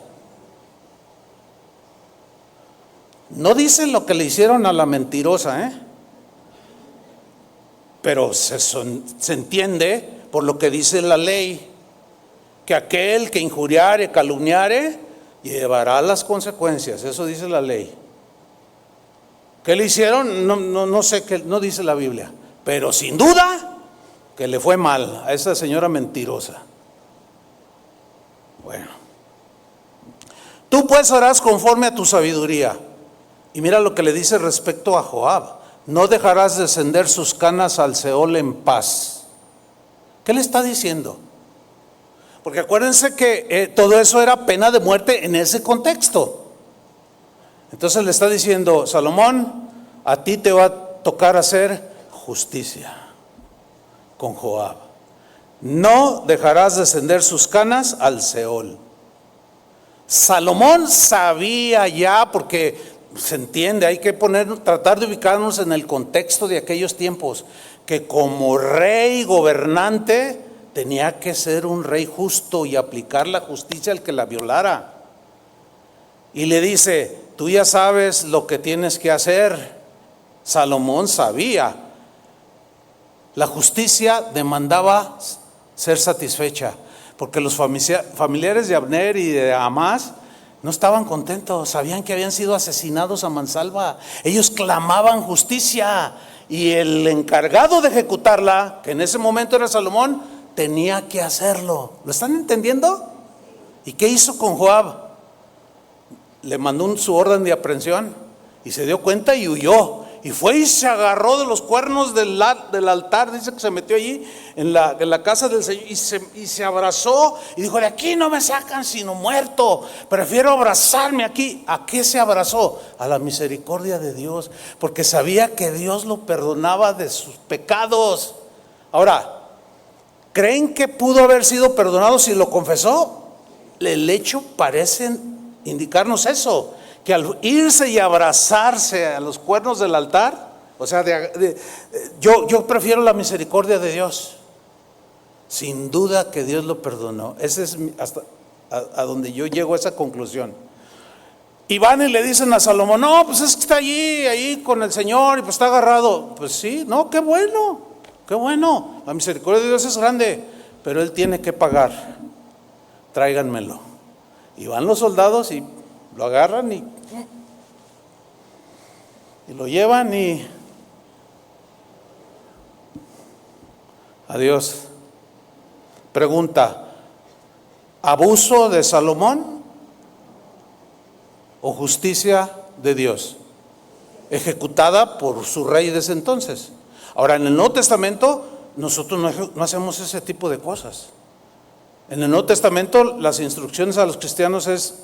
No dice lo que le hicieron a la mentirosa, pero se entiende por lo que dice la ley, que aquel que injuriare, calumniare, llevará las consecuencias. Eso dice la ley. ¿Qué le hicieron? No sé, qué no dice la Biblia, pero sin duda que le fue mal a esa señora mentirosa. Bueno, tú pues harás conforme a tu sabiduría. Y mira lo que le dice respecto a Joab: no dejarás descender sus canas al Seol en paz. ¿Qué le está diciendo? Porque acuérdense que todo eso era pena de muerte en ese contexto. Entonces le está diciendo: Salomón, a ti te va a tocar hacer justicia con Joab. No dejarás descender sus canas al Seol. Salomón sabía ya, porque se entiende, hay que tratar de ubicarnos en el contexto de aquellos tiempos, que como rey gobernante tenía que ser un rey justo y aplicar la justicia al que la violara. Y le dice: tú ya sabes lo que tienes que hacer. Salomón sabía. La justicia demandaba ser satisfecha, porque los familiares de Abner y de Amás no estaban contentos, sabían que habían sido asesinados a mansalva. Ellos clamaban justicia y el encargado de ejecutarla, que en ese momento era Salomón, tenía que hacerlo. ¿Lo están entendiendo? ¿Y qué hizo con Joab? Le mandó su orden de aprehensión y se dio cuenta y huyó. Y fue y se agarró de los cuernos del altar, dice que se metió allí en la casa del Señor y se abrazó y dijo: de aquí no me sacan sino muerto, prefiero abrazarme aquí. ¿A qué se abrazó? A la misericordia de Dios, porque sabía que Dios lo perdonaba de sus pecados. Ahora, ¿creen que pudo haber sido perdonado si lo confesó? El hecho parece indicarnos eso, que al irse y abrazarse a los cuernos del altar, o sea, yo prefiero la misericordia de Dios. Sin duda que Dios lo perdonó. Ese es hasta a donde yo llego a esa conclusión. Y van y le dicen a Salomón: no, pues es que está ahí con el Señor y pues está agarrado. Pues sí, no, qué bueno, qué bueno. La misericordia de Dios es grande, pero Él tiene que pagar. Tráiganmelo. Y van los soldados y lo agarran y lo llevan y adiós. Pregunta: ¿abuso de Salomón o justicia de Dios ejecutada por su rey de ese entonces? Ahora, en el Nuevo Testamento nosotros no hacemos ese tipo de cosas. En el Nuevo Testamento las instrucciones a los cristianos es: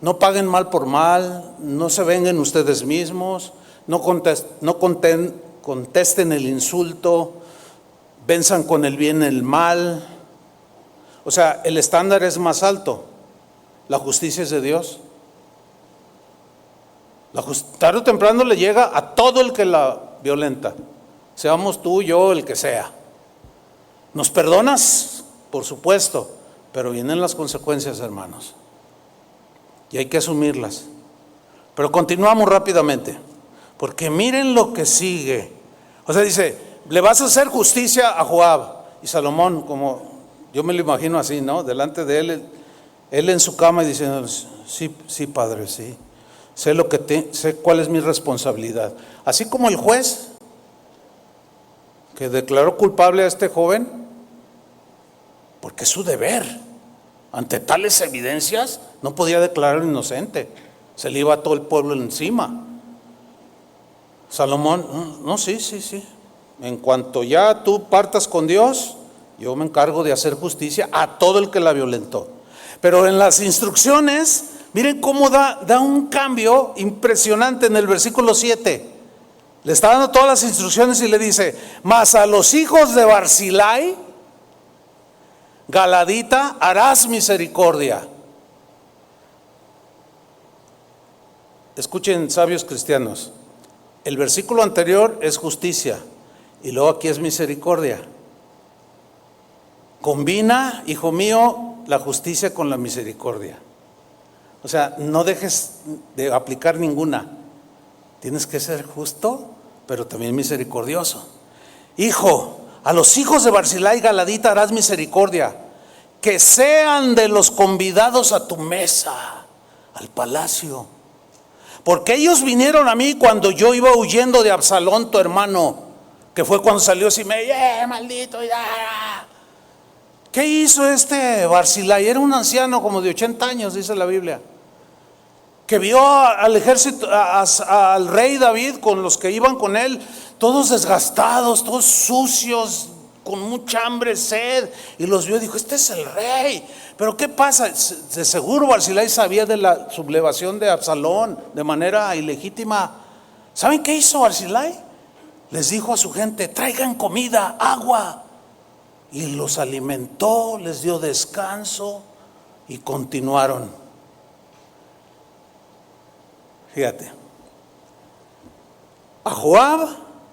no paguen mal por mal, no se vengan ustedes mismos, no contesten el insulto, venzan con el bien el mal. O sea, el estándar es más alto. La justicia es de Dios. Tarde o temprano le llega a todo el que la violenta, seamos tú, yo, el que sea. ¿Nos perdonas? Por supuesto, pero vienen las consecuencias, hermanos, y hay que asumirlas. Pero continuamos rápidamente, porque miren lo que sigue. O sea, dice: le vas a hacer justicia a Joab. Y Salomón, como yo me lo imagino así, ¿no? Delante de él en su cama y diciendo: sí, padre, sí. Sé cuál es mi responsabilidad. Así como el juez que declaró culpable a este joven, porque es su deber. Ante tales evidencias no podía declarar inocente, se le iba a todo el pueblo encima. Salomón: no, sí. En cuanto ya tú partas con Dios, yo me encargo de hacer justicia a todo el que la violentó. Pero en las instrucciones, miren cómo da un cambio impresionante en el versículo 7. Le está dando todas las instrucciones y le dice: mas a los hijos de Barzillai, galadita, harás misericordia. Escuchen, sabios cristianos, el versículo anterior es justicia y luego aquí es misericordia. Combina, hijo mío, la justicia con la misericordia. O sea, no dejes de aplicar ninguna. Tienes que ser justo, pero también misericordioso. Hijo, a los hijos de Barzillai, galadita, harás misericordia, que sean de los convidados a tu mesa, al palacio. Porque ellos vinieron a mí cuando yo iba huyendo de Absalón, tu hermano, que fue cuando salió Simei. Maldito, ya. ¿Qué hizo este Barzillai? Era un anciano como de 80 años, dice la Biblia, que vio al ejército, al rey David con los que iban con él, todos desgastados, todos sucios, con mucha hambre, sed, y los vio y dijo: este es el rey. Pero ¿qué pasa? De seguro Barzillai sabía de la sublevación de Absalón de manera ilegítima. ¿Saben qué hizo Barzillai? Les dijo a su gente: traigan comida, agua, y los alimentó, les dio descanso y continuaron. Fíjate, a Joab,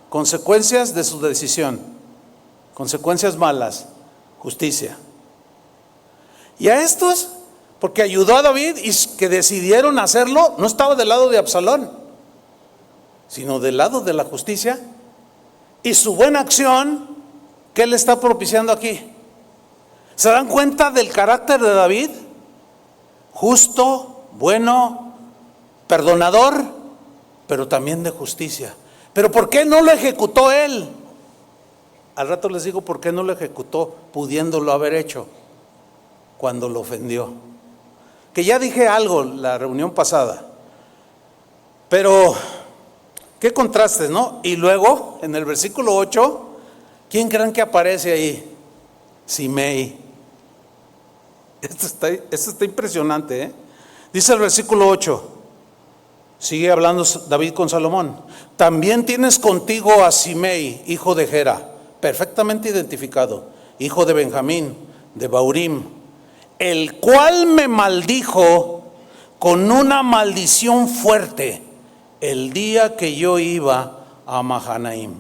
consecuencias de su decisión, consecuencias malas, justicia. Y a estos, porque ayudó a David y que decidieron hacerlo, no estaba del lado de Absalón, sino del lado de la justicia. Y su buena acción, ¿qué le está propiciando aquí? ¿Se dan cuenta del carácter de David? Justo, bueno, perdonador, pero también de justicia. Pero ¿por qué no lo ejecutó él? Al rato les digo por qué no lo ejecutó, pudiéndolo haber hecho cuando lo ofendió. Que ya dije algo la reunión pasada, pero qué contrastes, ¿no? Y luego, en el versículo 8, ¿quién creen que aparece ahí? Simei. Esto está impresionante, ¿eh? Dice el versículo 8, sigue hablando David con Salomón. También tienes contigo a Simei, hijo de Gera, perfectamente identificado, hijo de Benjamín, de Baurim, el cual me maldijo con una maldición fuerte el día que yo iba a Mahanaim.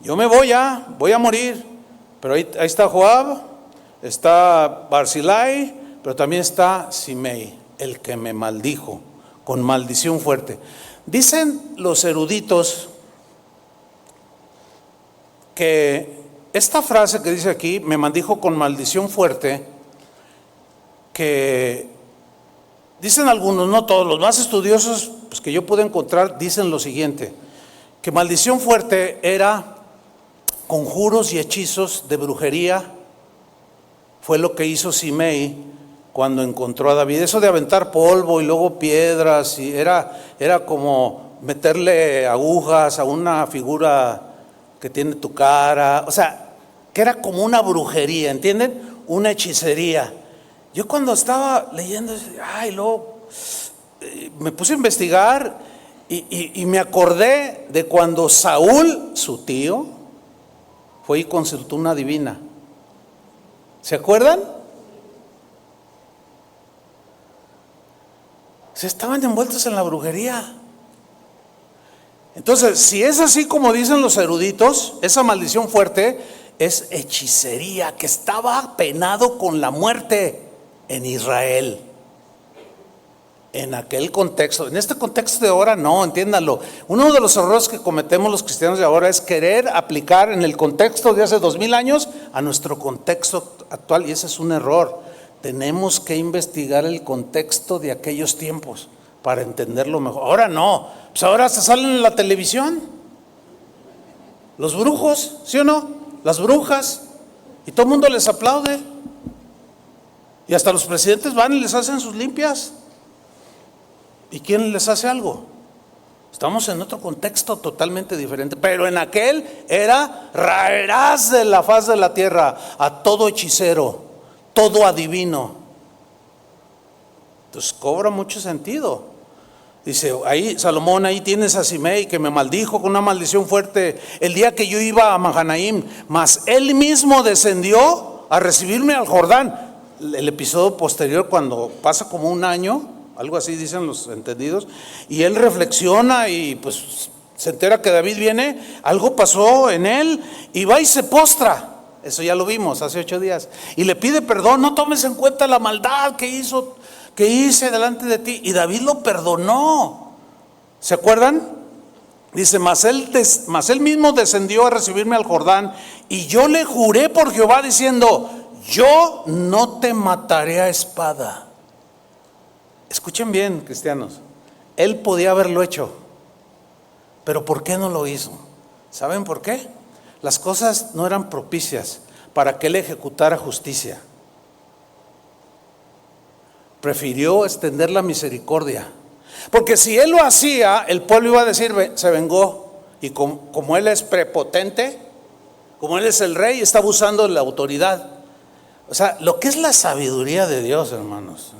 Yo me voy a morir, pero ahí está Joab, está Barzillai, pero también está Simei, el que me maldijo con maldición fuerte. Dicen los eruditos que esta frase que dice aquí, me maldijo con maldición fuerte, que dicen algunos, no todos, los más estudiosos pues, que yo pude encontrar, dicen lo siguiente, que maldición fuerte era conjuros y hechizos de brujería. Fue lo que hizo Simei cuando encontró a David. Eso de aventar polvo y luego piedras, y era como meterle agujas a una figura que tiene tu cara, o sea, que era como una brujería, ¿entienden? Una hechicería. Yo cuando estaba leyendo, luego me puse a investigar y me acordé de cuando Saúl, su tío, fue y consultó una divina. ¿Se acuerdan? Se estaban envueltos en la brujería. Entonces, si es así como dicen los eruditos, esa maldición fuerte es hechicería, que estaba penado con la muerte en Israel. En aquel contexto, en este contexto de ahora no, entiéndanlo. Uno de los errores que cometemos los cristianos de ahora es querer aplicar en el contexto de hace 2000 años a nuestro contexto actual, y ese es un error. Tenemos que investigar el contexto de aquellos tiempos para entenderlo mejor. Ahora no, pues ahora se salen en la televisión los brujos, ¿sí o no? Las brujas, y todo el mundo les aplaude, y hasta los presidentes van y les hacen sus limpias. ¿Y quién les hace algo? Estamos en otro contexto totalmente diferente, pero en aquel era raerás de la faz de la tierra a todo hechicero, todo adivino. Entonces cobra mucho sentido. Dice ahí Salomón, ahí tienes a Simei que me maldijo con una maldición fuerte el día que yo iba a Mahanaim, mas él mismo descendió a recibirme al Jordán. El episodio posterior, cuando pasa como un año, algo así dicen los entendidos, y él reflexiona y pues se entera que David viene, algo pasó en él, y va y se postra. Eso ya lo vimos hace 8 días, y le pide perdón. No tomes en cuenta la maldad que hice delante de ti, y David lo perdonó. ¿Se acuerdan? Dice, mas él mismo descendió a recibirme al Jordán, y yo le juré por Jehová diciendo, yo no te mataré a espada. Escuchen bien, cristianos, él podía haberlo hecho, pero ¿por qué no lo hizo? ¿Saben por qué? Las cosas no eran propicias para que él ejecutara justicia. Prefirió extender la misericordia, porque si él lo hacía, el pueblo iba a decir, se vengó, y como él es prepotente, como él es el rey, está abusando de la autoridad. O sea, lo que es la sabiduría de Dios, hermanos,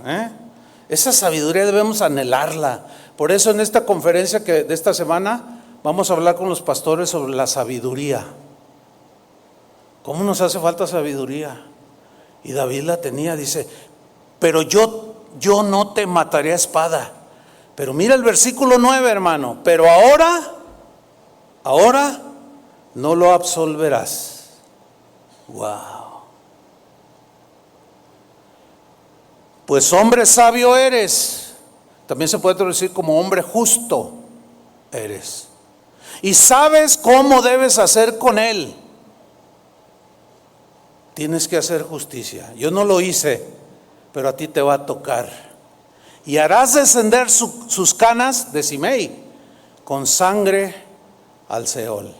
esa sabiduría debemos anhelarla. Por eso en esta conferencia de esta semana vamos a hablar con los pastores sobre la sabiduría. ¿Cómo nos hace falta sabiduría? Y David la tenía, dice, pero yo no te mataré a espada. Pero mira el versículo 9, hermano, pero ahora no lo absolverás. Wow. Pues hombre sabio eres, también se puede traducir como hombre justo eres, y sabes cómo debes hacer con él. Tienes que hacer justicia. Yo no lo hice, pero a ti te va a tocar. Y harás descender sus canas de Simei con sangre al Seol.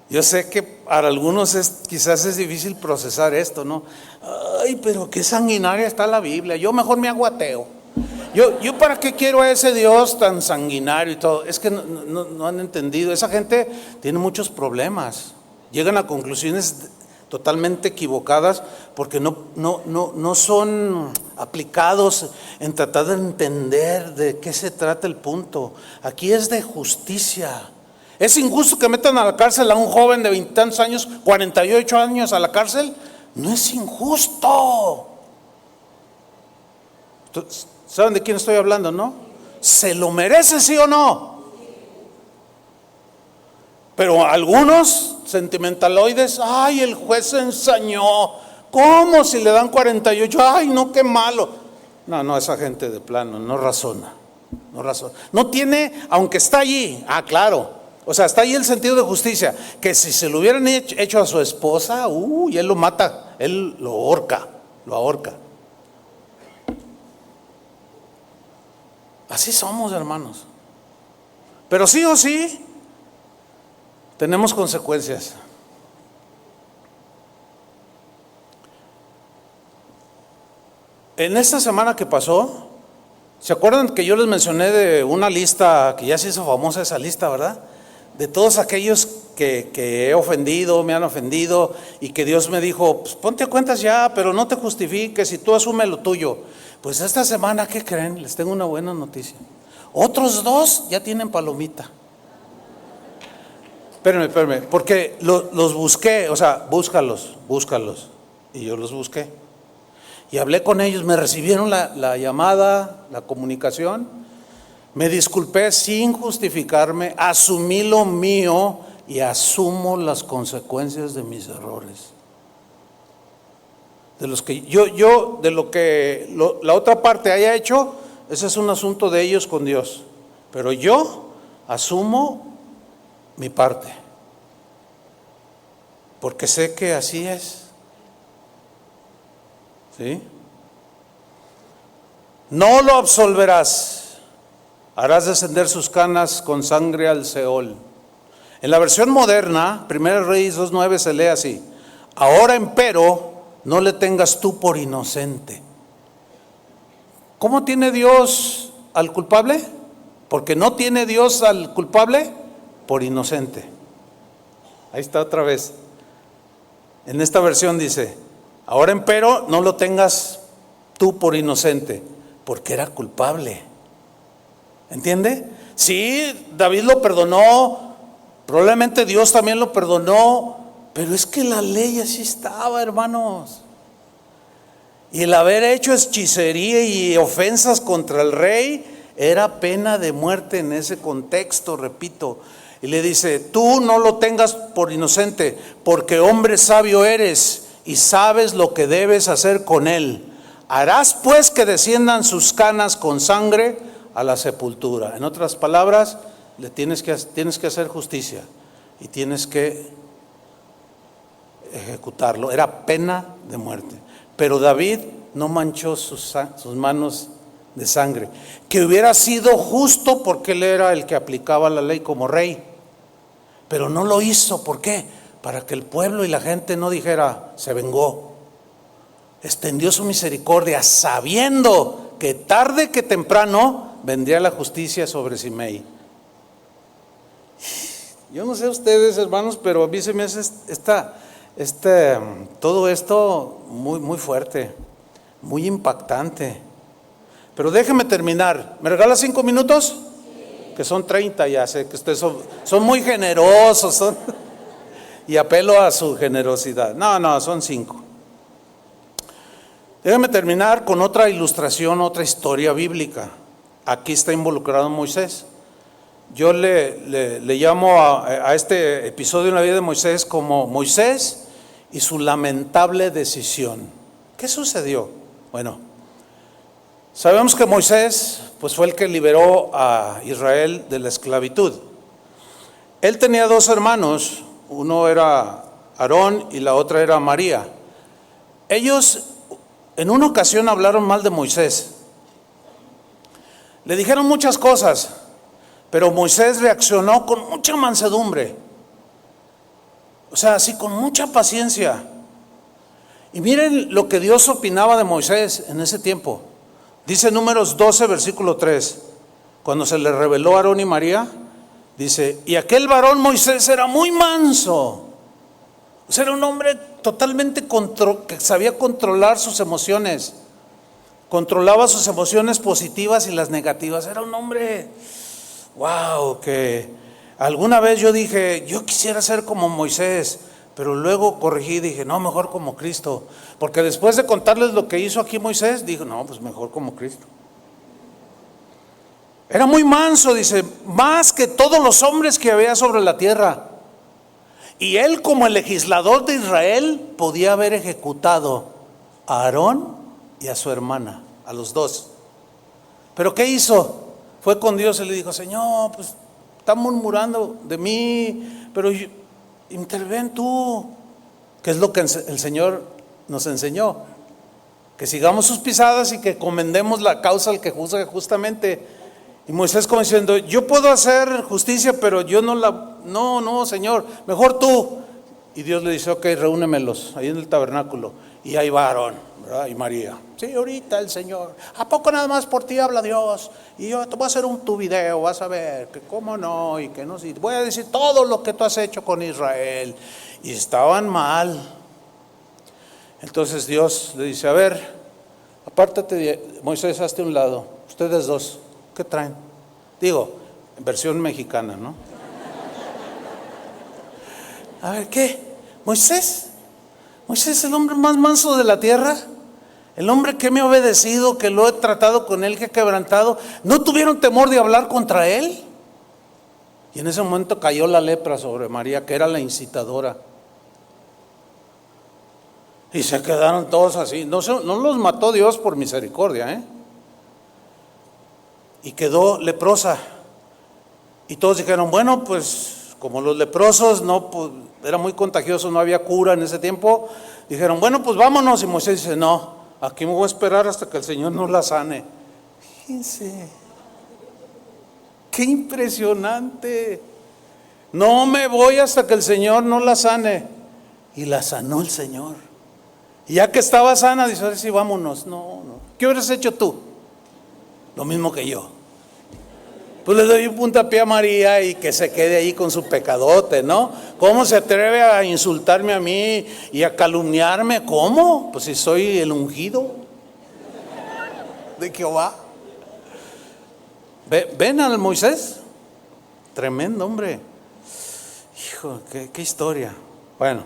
Yo sé que para algunos quizás es difícil procesar esto, ¿no? Ay, pero qué sanguinaria está la Biblia. Yo mejor me hago ateo. Yo para qué quiero a ese Dios tan sanguinario y todo. Es que no han entendido. Esa gente tiene muchos problemas. Llegan a conclusiones totalmente equivocadas porque no son aplicados en tratar de entender de qué se trata el punto. Aquí es de justicia. ¿Es injusto que metan a la cárcel a un joven de 20 tantos años, 48 años a la cárcel? No es injusto. ¿Saben de quién estoy hablando, no? ¿Se lo merece, sí o no? Pero algunos sentimentaloides, ay, el juez se ensañó. ¿Cómo si le dan 48? Ay, no, qué malo. No, esa gente de plano no razona. No tiene, aunque está allí, claro. O sea, está ahí el sentido de justicia, que si se lo hubieran hecho a su esposa, y él lo mata, él lo ahorca. Así somos, hermanos. Pero sí o sí, tenemos consecuencias. En esta semana que pasó, ¿se acuerdan que yo les mencioné de una lista que ya se hizo famosa esa lista, verdad? De todos aquellos que he ofendido, me han ofendido, y que Dios me dijo, pues ponte a cuentas ya, pero no te justifiques y tú asume lo tuyo. Pues esta semana, ¿qué creen? Les tengo una buena noticia. Otros 2 ya tienen palomita. Espérenme, porque los busqué, o sea, búscalos. Y yo los busqué. Y hablé con ellos, me recibieron la llamada, la comunicación. Me disculpé sin justificarme, asumí lo mío y asumo las consecuencias de mis errores. De los que de lo que la otra parte haya hecho, ese es un asunto de ellos con Dios. Pero yo asumo mi parte, porque sé que así es. ¿Sí? No lo absolverás. Harás descender sus canas con sangre al Seol. En la versión moderna, 1 Reyes 2:9 se lee así: ahora empero, no le tengas tú por inocente. ¿Cómo tiene Dios al culpable? Porque no tiene Dios al culpable por inocente. Ahí está otra vez. En esta versión dice: ahora empero, no lo tengas tú por inocente, porque era culpable. ¿Entiende? Sí, David lo perdonó, probablemente Dios también lo perdonó, pero es que la ley así estaba, hermanos. Y el haber hecho hechicería y ofensas contra el rey era pena de muerte en ese contexto, repito. Y le dice: tú no lo tengas por inocente, porque hombre sabio eres y sabes lo que debes hacer con él. Harás pues que desciendan sus canas con sangre a la sepultura. En otras palabras, tienes que hacer justicia y tienes que ejecutarlo. Era pena de muerte. Pero David no manchó sus manos de sangre, que hubiera sido justo porque él era el que aplicaba la ley como rey, pero no lo hizo. ¿Por qué? Para que el pueblo y la gente no dijera: se vengó. Extendió su misericordia sabiendo que tarde que temprano vendría la justicia sobre Simei. Yo no sé ustedes, hermanos, pero a mí se me hace todo esto muy, muy fuerte, muy impactante. Pero déjenme terminar. ¿Me regala 5 minutos? Que son 30, ya sé que ustedes son muy generosos, y apelo a su generosidad. No, son 5. Déjenme terminar con otra ilustración, otra historia bíblica. Aquí está involucrado Moisés. Yo le llamo a este episodio en la vida de Moisés como Moisés y su lamentable decisión. ¿Qué sucedió? Bueno, sabemos que Moisés pues fue el que liberó a Israel de la esclavitud. Él tenía 2 hermanos, uno era Aarón y la otra era María. ellos en una ocasión hablaron mal de Moisés. Le dijeron muchas cosas, pero Moisés reaccionó con mucha mansedumbre. O sea, así con mucha paciencia. Y miren lo que Dios opinaba de Moisés en ese tiempo. Dice Números 12, versículo 3. Cuando se le reveló a Aarón y María, dice: y aquel varón Moisés era muy manso. O sea, era un hombre totalmente que sabía controlar sus emociones. Controlaba sus emociones positivas y las negativas. Era un hombre, wow, que alguna vez yo dije, yo quisiera ser como Moisés, pero luego corregí y dije, no, mejor como Cristo. Porque después de contarles lo que hizo aquí Moisés, dije, no, pues mejor como Cristo. Era muy manso, dice, más que todos los hombres que había sobre la tierra. Y él, como el legislador de Israel, podía haber ejecutado a Aarón y a su hermana, a los dos. Pero ¿qué hizo? Fue con Dios y le dijo, Señor, pues están murmurando de mí, pero interven tú. Que es lo que el Señor nos enseñó, que sigamos sus pisadas y que comendemos la causa al que juzga justamente. Y Moisés como diciendo, yo puedo hacer justicia, pero yo no, Señor, mejor tú. Y Dios le dice, ok, reúnemelos ahí en el tabernáculo. Y ahí va Aarón, ¿verdad? Y María. Sí, ahorita el Señor. ¿A poco nada más por ti habla Dios? Y yo te voy a hacer tu video, vas a ver que cómo no, y que no. Sí, voy a decir todo lo que tú has hecho con Israel. Y estaban mal. Entonces Dios le dice, a ver, apártate, Moisés, hazte a un lado. Ustedes dos, ¿qué traen? Digo, en versión mexicana, ¿no? A ver, ¿qué? Moisés es el hombre más manso de la tierra. El hombre que me ha obedecido, que lo he tratado con él, que he quebrantado. ¿No tuvieron temor de hablar contra él? Y en ese momento cayó la lepra sobre María, que era la incitadora. Y se quedaron todos así. No los mató Dios por misericordia, Y quedó leprosa. Y todos dijeron, bueno, pues como los leprosos no, pues, era muy contagioso, no había cura en ese tiempo. Dijeron, bueno, pues vámonos. Y Moisés dice, no, aquí me voy a esperar hasta que el Señor nos la sane. Fíjense, qué impresionante. No me voy hasta que el Señor no la sane. Y la sanó el Señor. Y ya que estaba sana, dice, ahora sí, vámonos. No. ¿Qué hubieras hecho tú? Lo mismo que yo. Pues le doy un puntapié a María y que se quede ahí con su pecadote, ¿no? ¿Cómo se atreve a insultarme a mí y a calumniarme? ¿Cómo? Pues si soy el ungido de Jehová. ¿Ven al Moisés? Tremendo hombre. Hijo, qué historia. Bueno,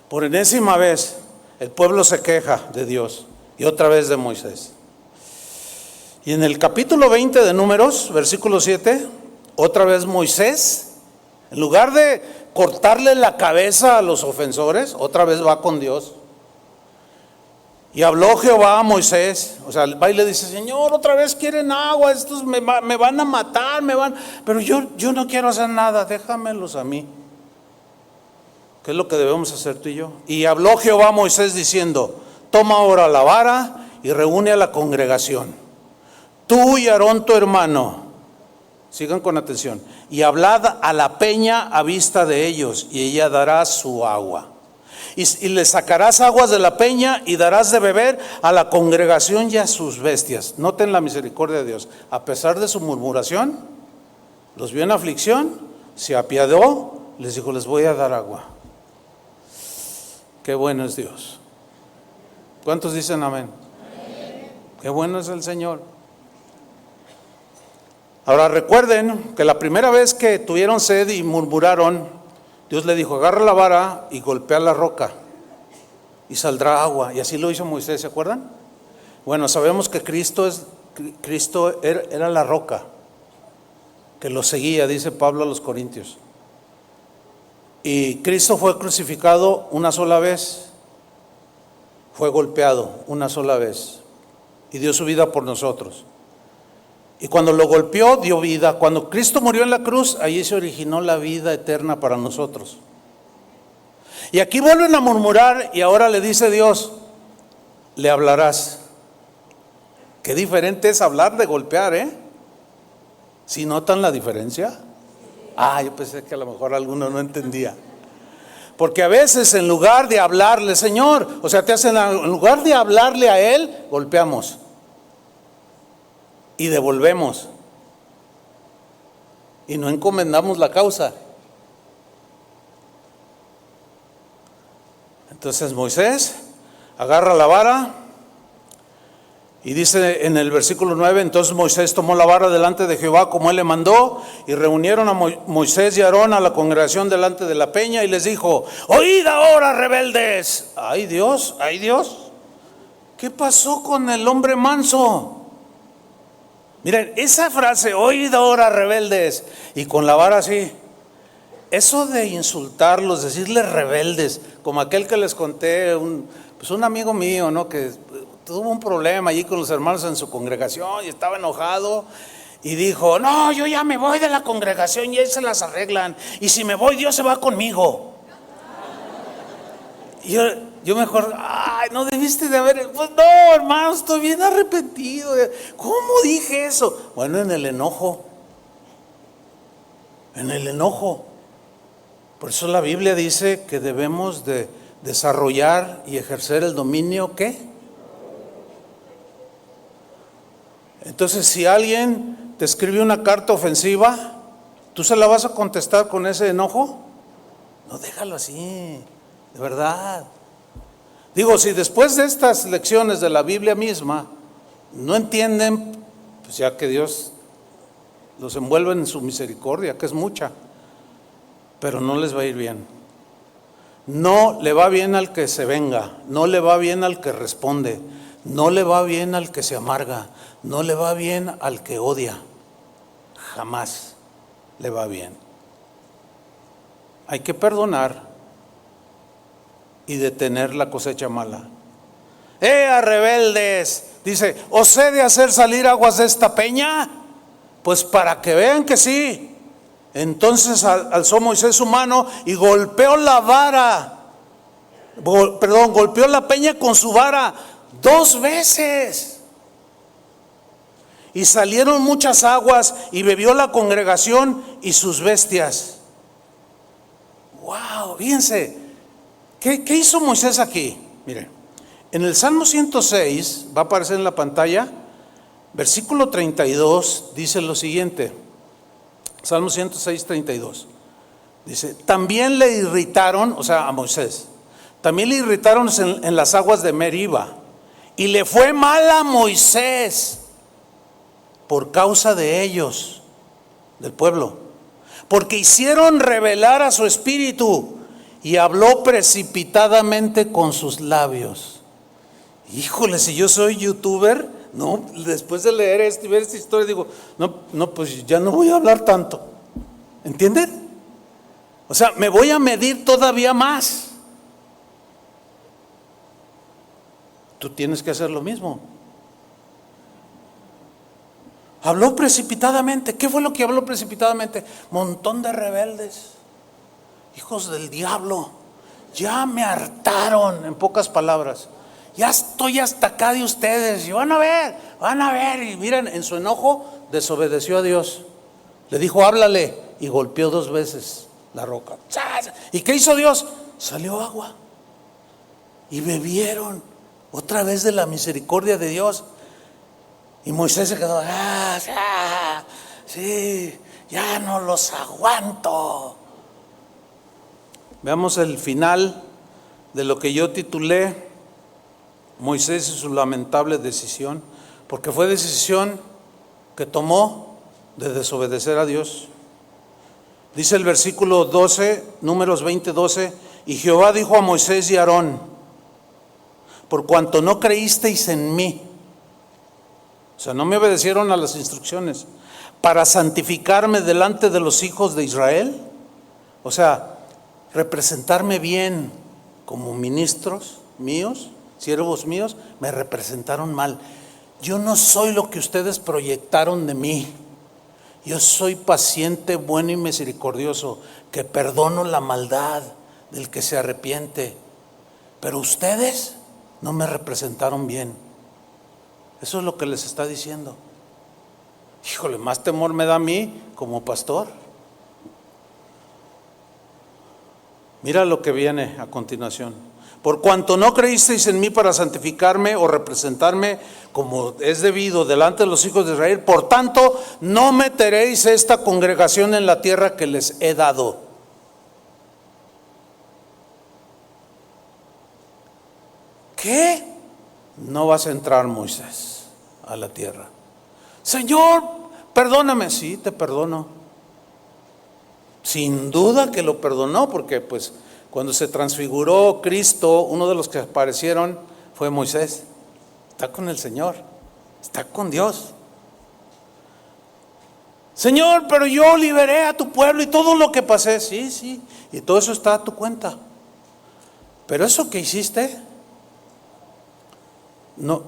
por enésima vez el pueblo se queja de Dios y otra vez de Moisés. Y en el capítulo 20 de Números, versículo 7, otra vez Moisés, en lugar de cortarle la cabeza a los ofensores, otra vez va con Dios. Y habló Jehová a Moisés, o sea, va y le dice, Señor, otra vez quieren agua, estos me van a matar, pero yo no quiero hacer nada, déjamelos a mí. ¿Qué es lo que debemos hacer tú y yo? Y habló Jehová a Moisés diciendo, toma ahora la vara y reúne a la congregación. Tú y Aarón tu hermano, sigan con atención, y hablad a la peña a vista de ellos, y ella dará su agua. Y le sacarás aguas de la peña y darás de beber a la congregación y a sus bestias. Noten la misericordia de Dios. A pesar de su murmuración, los vio en aflicción, se apiadó, les dijo, les voy a dar agua. Qué bueno es Dios. ¿Cuántos dicen amén? Qué bueno es el Señor. Ahora recuerden que la primera vez que tuvieron sed y murmuraron, Dios le dijo, agarra la vara y golpea la roca y saldrá agua. Y así lo hizo Moisés, ¿se acuerdan? Bueno, sabemos que Cristo era la roca que lo seguía, dice Pablo a los Corintios. Y Cristo fue crucificado una sola vez, fue golpeado una sola vez y dio su vida por nosotros. Y cuando lo golpeó, dio vida. Cuando Cristo murió en la cruz, allí se originó la vida eterna para nosotros. Y aquí vuelven a murmurar y ahora le dice Dios, le hablarás. Qué diferente es hablar de golpear, ¿eh? ¿Sí notan la diferencia? Yo pensé que a lo mejor alguno no entendía. Porque a veces en lugar de hablarle, Señor, o sea, en lugar de hablarle a Él, golpeamos y devolvemos y no encomendamos la causa. Entonces Moisés agarra la vara y dice en el versículo 9, entonces Moisés tomó la vara delante de Jehová como él le mandó, y reunieron a Moisés y Aarón a la congregación delante de la peña y les dijo, oíd ahora, rebeldes. Ay Dios, ¿qué pasó con el hombre manso? Miren, esa frase, oíd ahora, rebeldes, y con la vara así, eso de insultarlos, decirles rebeldes, como aquel que les conté, un amigo mío, ¿no?, que tuvo un problema allí con los hermanos en su congregación y estaba enojado y dijo, no, yo ya me voy de la congregación y ellos se las arreglan, y si me voy Dios se va conmigo. Y yo mejor, no debiste de haber, pues no, hermano, estoy bien arrepentido. ¿Cómo dije eso? Bueno, en el enojo. Por eso la Biblia dice que debemos de desarrollar y ejercer el dominio, ¿qué? Entonces, si alguien te escribe una carta ofensiva, ¿tú se la vas a contestar con ese enojo? No, déjalo así, de verdad. Digo, si después de estas lecciones de la Biblia misma no entienden, pues ya que Dios los envuelve en su misericordia, que es mucha, pero no les va a ir bien. No le va bien al que se venga, no le va bien al que responde, no le va bien al que se amarga, no le va bien al que odia. Jamás le va bien. Hay que perdonar y detener la cosecha mala. ¡A rebeldes! Dice, ¿os he de hacer salir aguas de esta peña? Pues para que vean que sí. Entonces alzó Moisés su mano y golpeó la peña con su vara 2 veces. Y salieron muchas aguas y bebió la congregación y sus bestias. ¡Wow! Fíjense, ¿qué hizo Moisés aquí? Miren, en el Salmo 106, va a aparecer en la pantalla, versículo 32, dice lo siguiente. Salmo 106, 32. Dice, también le irritaron, o sea, a Moisés, también le irritaron en las aguas de Meriba, y le fue mal a Moisés por causa de ellos, del pueblo, porque hicieron rebelar a su espíritu y habló precipitadamente con sus labios. Híjole, si yo soy youtuber, no, después de leer esto y ver esta historia digo, no, pues ya no voy a hablar tanto. ¿Entienden? O sea, me voy a medir todavía más. Tú tienes que hacer lo mismo. Habló precipitadamente. ¿Qué fue lo que habló precipitadamente? Montón de rebeldes, hijos del diablo. Ya me hartaron, en pocas palabras. Ya estoy hasta acá de ustedes. Y van a ver. Y miren, en su enojo desobedeció a Dios. Le dijo, háblale. Y golpeó 2 veces la roca. ¿Y qué hizo Dios? Salió agua. Y bebieron otra vez de la misericordia de Dios. Y Moisés se quedó, sí, ya no los aguanto. Veamos el final de lo que yo titulé Moisés y su lamentable decisión, porque fue decisión que tomó de desobedecer a Dios. Dice el versículo 12, Números 20, 12, y Jehová dijo a Moisés y a Aarón, por cuanto no creísteis en mí, o sea, no me obedecieron a las instrucciones, para santificarme delante de los hijos de Israel, o sea, representarme bien como ministros míos, siervos míos, me representaron mal. Yo no soy lo que ustedes proyectaron de mí. Yo soy paciente, bueno y misericordioso, que perdono la maldad del que se arrepiente. Pero ustedes no me representaron bien. Eso es lo que les está diciendo. Híjole, más temor me da a mí como pastor. Mira lo que viene a continuación. Por cuanto no creísteis en mí para santificarme o representarme como es debido delante de los hijos de Israel, por tanto no meteréis esta congregación en la tierra que les he dado. ¿Qué? No vas a entrar, Moisés, a la tierra. Señor, perdóname. Sí, te perdono. Sin duda que lo perdonó, porque pues cuando se transfiguró Cristo, uno de los que aparecieron fue Moisés. Está con el Señor, está con Dios. Señor, pero yo liberé a tu pueblo y todo lo que pasé. Sí, sí, y todo eso está a tu cuenta. Pero eso que hiciste, no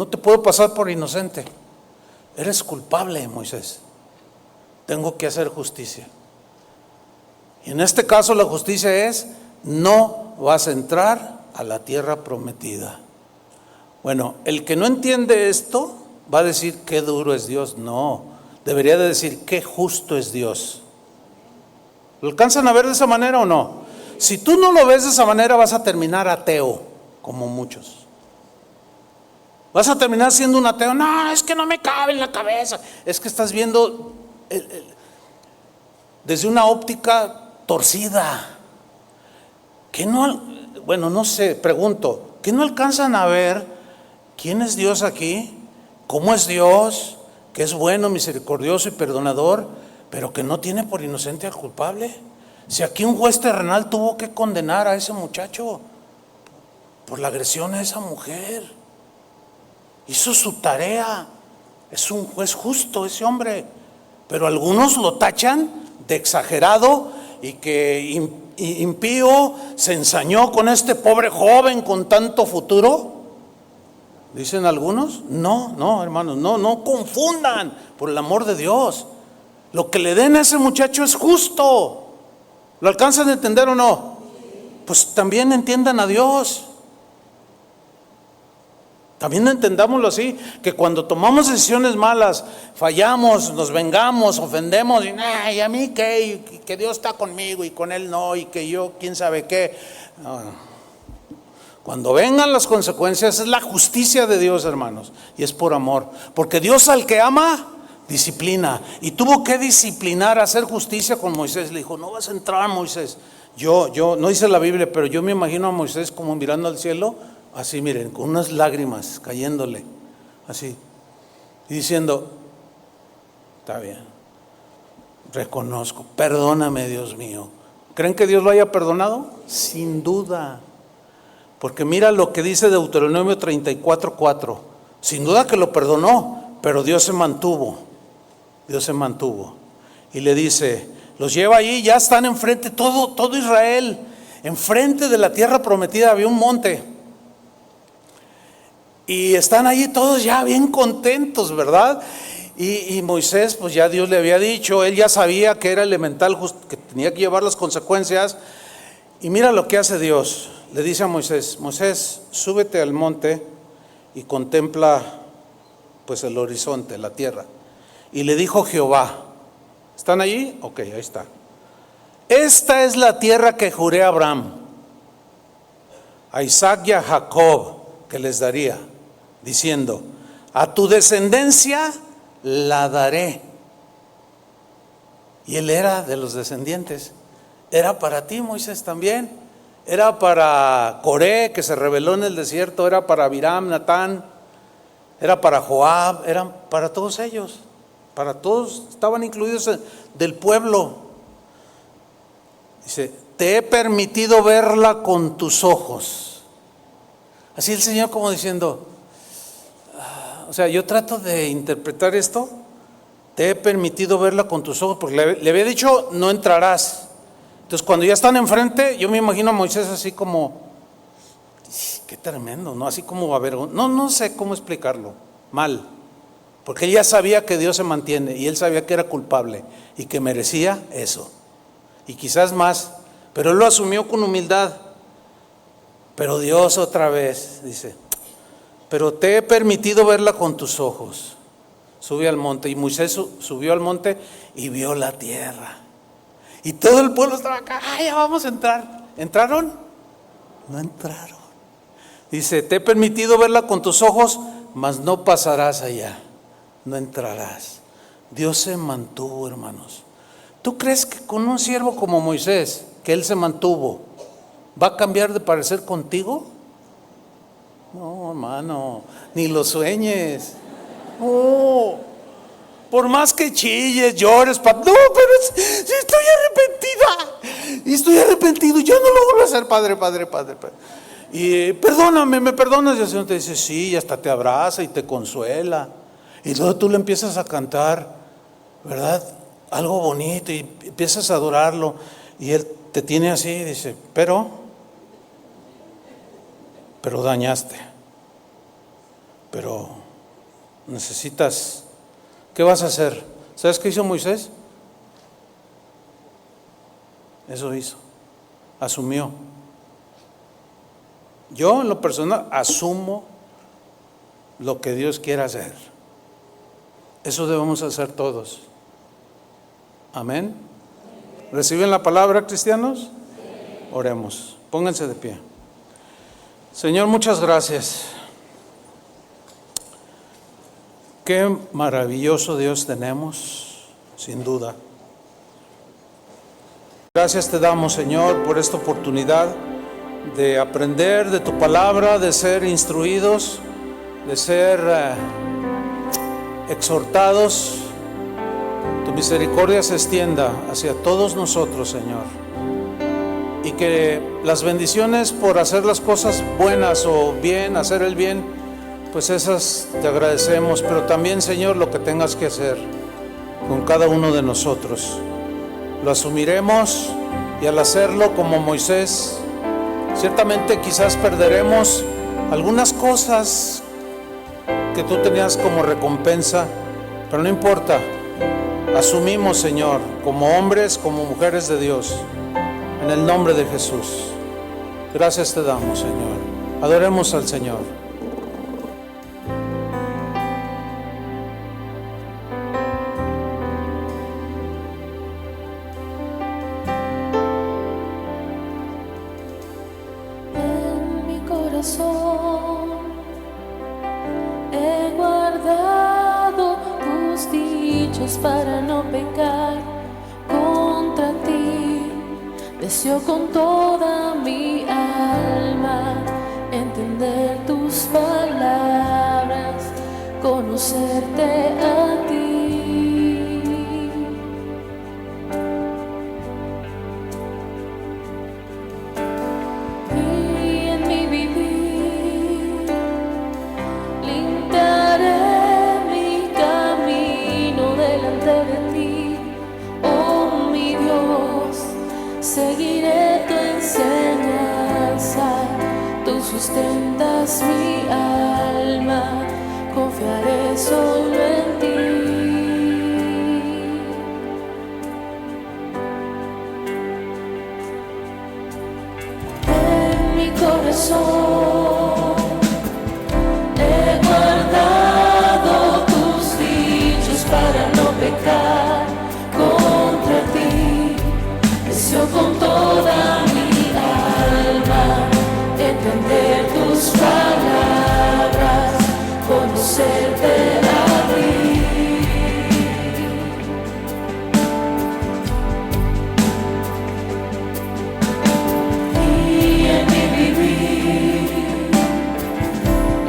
te puedo pasar por inocente. Eres culpable, Moisés. Tengo que hacer justicia. Y en este caso la justicia es: no vas a entrar a la tierra prometida. Bueno, el que no entiende esto va a decir qué duro es Dios. No, debería de decir qué justo es Dios. ¿Lo alcanzan a ver de esa manera o no? Si tú no lo ves de esa manera, vas a terminar ateo, como muchos. Vas a terminar siendo un ateo. No, es que no me cabe en la cabeza. Es que estás viendo desde una óptica torcida. Que no, bueno, no sé, pregunto, ¿que no alcanzan a ver quién es Dios aquí? ¿Cómo es Dios? Que es bueno, misericordioso y perdonador, pero que no tiene por inocente al culpable. Si aquí un juez terrenal tuvo que condenar a ese muchacho por la agresión a esa mujer, hizo su tarea. Es un juez justo ese hombre, pero algunos lo tachan de exagerado y que impío, se ensañó con este pobre joven con tanto futuro. Dicen algunos. No, hermanos, no confundan, por el amor de Dios. Lo que le den a ese muchacho es justo. ¿Lo alcanzan a entender o no? Pues también entiendan a Dios. También entendámoslo así, que cuando tomamos decisiones malas, fallamos, nos vengamos, ofendemos, y a mí qué, y que Dios está conmigo y con Él no, y que yo quién sabe qué. No. Cuando vengan las consecuencias, es la justicia de Dios, hermanos, y es por amor, porque Dios al que ama, disciplina, y tuvo que disciplinar, hacer justicia con Moisés. Le dijo: no vas a entrar, Moisés. Yo no dice la Biblia, pero yo me imagino a Moisés como mirando al cielo, así, miren, con unas lágrimas cayéndole, así, y diciendo: está bien, reconozco, perdóname, Dios mío. ¿Creen que Dios lo haya perdonado? Sin duda, porque mira lo que dice Deuteronomio 34:4. Sin duda que lo perdonó, pero Dios se mantuvo. Dios se mantuvo. Y le dice: los lleva allí, ya están enfrente, todo Israel, enfrente de la tierra prometida. Había un monte. Y están allí todos ya bien contentos, ¿verdad? Y Moisés, pues ya Dios le había dicho, él ya sabía que era elemental, que tenía que llevar las consecuencias. Y mira lo que hace Dios. Le dice a Moisés: Moisés, súbete al monte y contempla pues el horizonte, la tierra. Y le dijo Jehová: ¿están allí? Ok, ahí está. Esta es la tierra que juré a Abraham, a Isaac y a Jacob, que les daría, diciendo: a tu descendencia la daré. Y él era de los descendientes. Era para ti, Moisés, también. Era para Coré, que se rebeló en el desierto. Era para Abiram, Natán. Era para Joab. Eran para todos ellos. Para todos, estaban incluidos del pueblo. Dice: te he permitido verla con tus ojos. Así el Señor como diciendo, o sea, yo trato de interpretar esto: te he permitido verla con tus ojos, porque le había dicho: no entrarás. Entonces cuando ya están enfrente, yo me imagino a Moisés así como, qué tremendo, ¿no? Así como va a haber, no sé cómo explicarlo, mal, porque él ya sabía que Dios se mantiene, y él sabía que era culpable y que merecía eso, y quizás más, Pero él lo asumió con humildad. Pero Dios otra vez dice, pero te he permitido verla con tus ojos. Sube al monte. Y Moisés subió al monte y vio la tierra. Y todo el pueblo estaba acá, ya vamos a entrar. ¿Entraron? No entraron. Dice, te he permitido verla con tus ojos, mas no pasarás allá, no entrarás. Dios se mantuvo, hermanos. ¿Tú crees que con un siervo como Moisés, que él se mantuvo, va a cambiar de parecer contigo? No, hermano, ni lo sueñes. No, por más que chilles, llores, no, pero si estoy arrepentida, y estoy arrepentido, yo no lo vuelvo a hacer, padre. Y perdóname, ¿me perdonas? Y el Señor te dice, sí, y hasta te abraza y te consuela. Y luego tú le empiezas a cantar, ¿verdad? Algo bonito, y empiezas a adorarlo. Y Él te tiene así y dice, pero dañaste. Pero necesitas, ¿qué vas a hacer? ¿Sabes qué hizo Moisés? Eso hizo, asumió. Yo en lo personal asumo lo que Dios quiera hacer. Eso debemos hacer todos. Amén. ¿Reciben la palabra, cristianos? Oremos. Pónganse de pie. Señor, muchas gracias. Qué maravilloso Dios tenemos, sin duda. Gracias te damos, Señor, por esta oportunidad de aprender de tu palabra, de ser instruidos, de ser exhortados. Tu misericordia se extienda hacia todos nosotros, Señor, y que las bendiciones por hacer las cosas buenas o bien, hacer el bien, pues esas te agradecemos, pero también, Señor, lo que tengas que hacer con cada uno de nosotros lo asumiremos, y al hacerlo como Moisés, ciertamente quizás perderemos algunas cosas que tú tenías como recompensa, pero no importa. Asumimos, Señor, como hombres, como mujeres de Dios, en el nombre de Jesús. Gracias te damos, Señor. Adoremos al Señor. En mi corazón he guardado tus dichos para no pecar contra ti. Deseo con toda mi alma entender tus palabras, conocerte a ti. Y en mi vivir limpiaré mi camino delante de ti, oh mi Dios. Seguiré tu enseñanza, tú sustentas mi alma, confiaré solo en ti. En mi corazón he guardado tus dichos para no pecar contra ti. Deseo con toda mi alma entender tus palabras, conocerte a ti. Y en mi vivir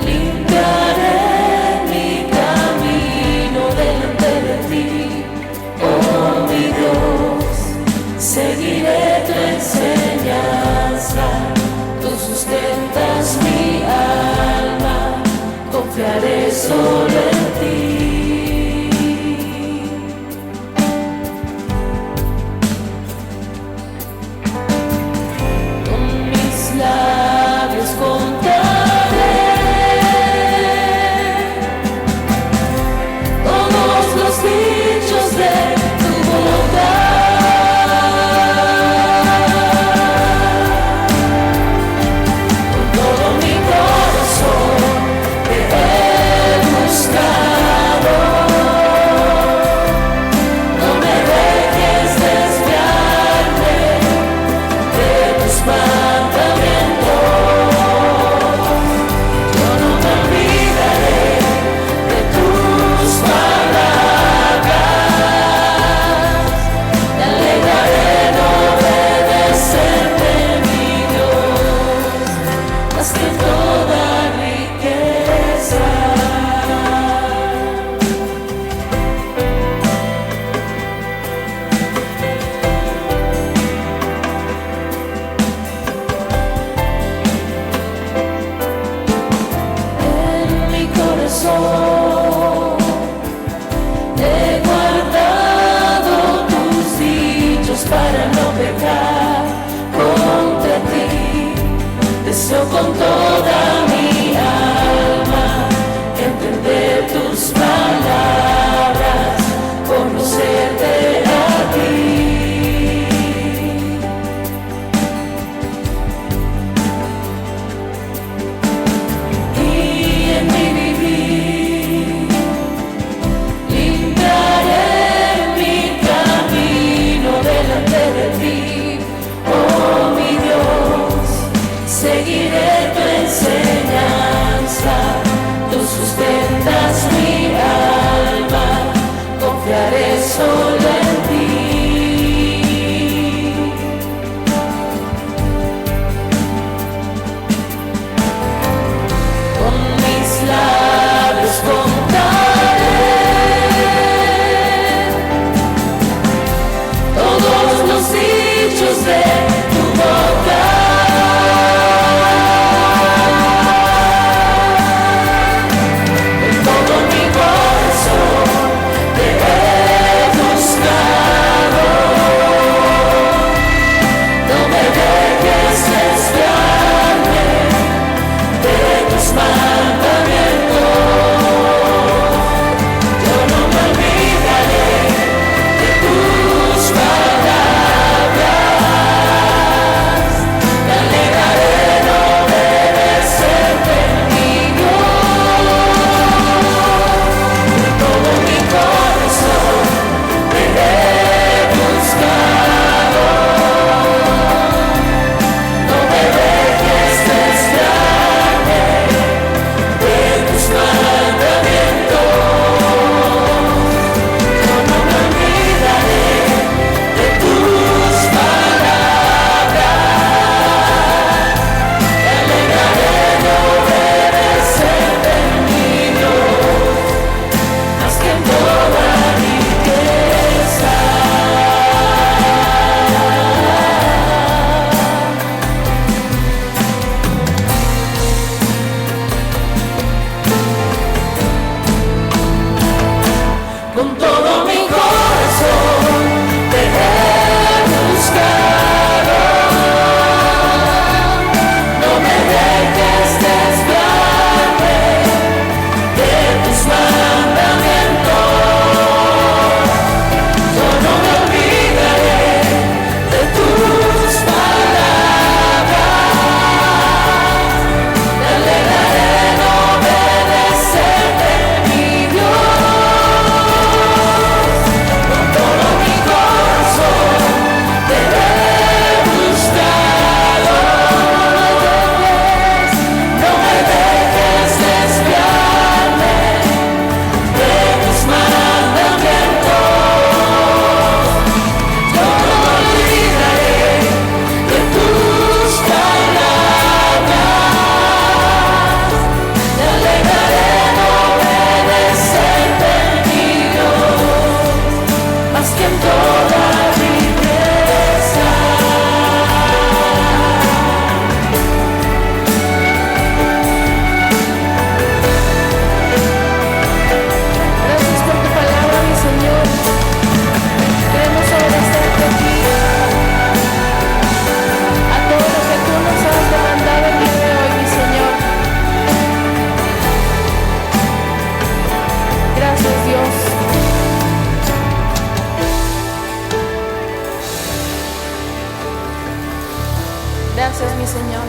limpiaré mi camino delante de ti, oh mi Dios. Seguiré tu enseñanza, tú sustentas mi alma, confiaré solo en ti. Con mis labios contaré todos los dichos de tu bondad. con toda mi alma, entender tus palabras, conocerte a ti. Y en mi vivir limpiaré mi camino delante de ti, oh mi Dios. Seguiré tu enseñanza, tú sustentas mi alma, confiaré solo en ti. Con mis labios contaré todos los dichos de tu boca. Con todo mi corazón te he buscado, no me dejes desviarme de tus mandamientos. Yo no me olvidaré de tus palabras, me alegraré en obedecerte, mi Dios. Gracias, mi Señor.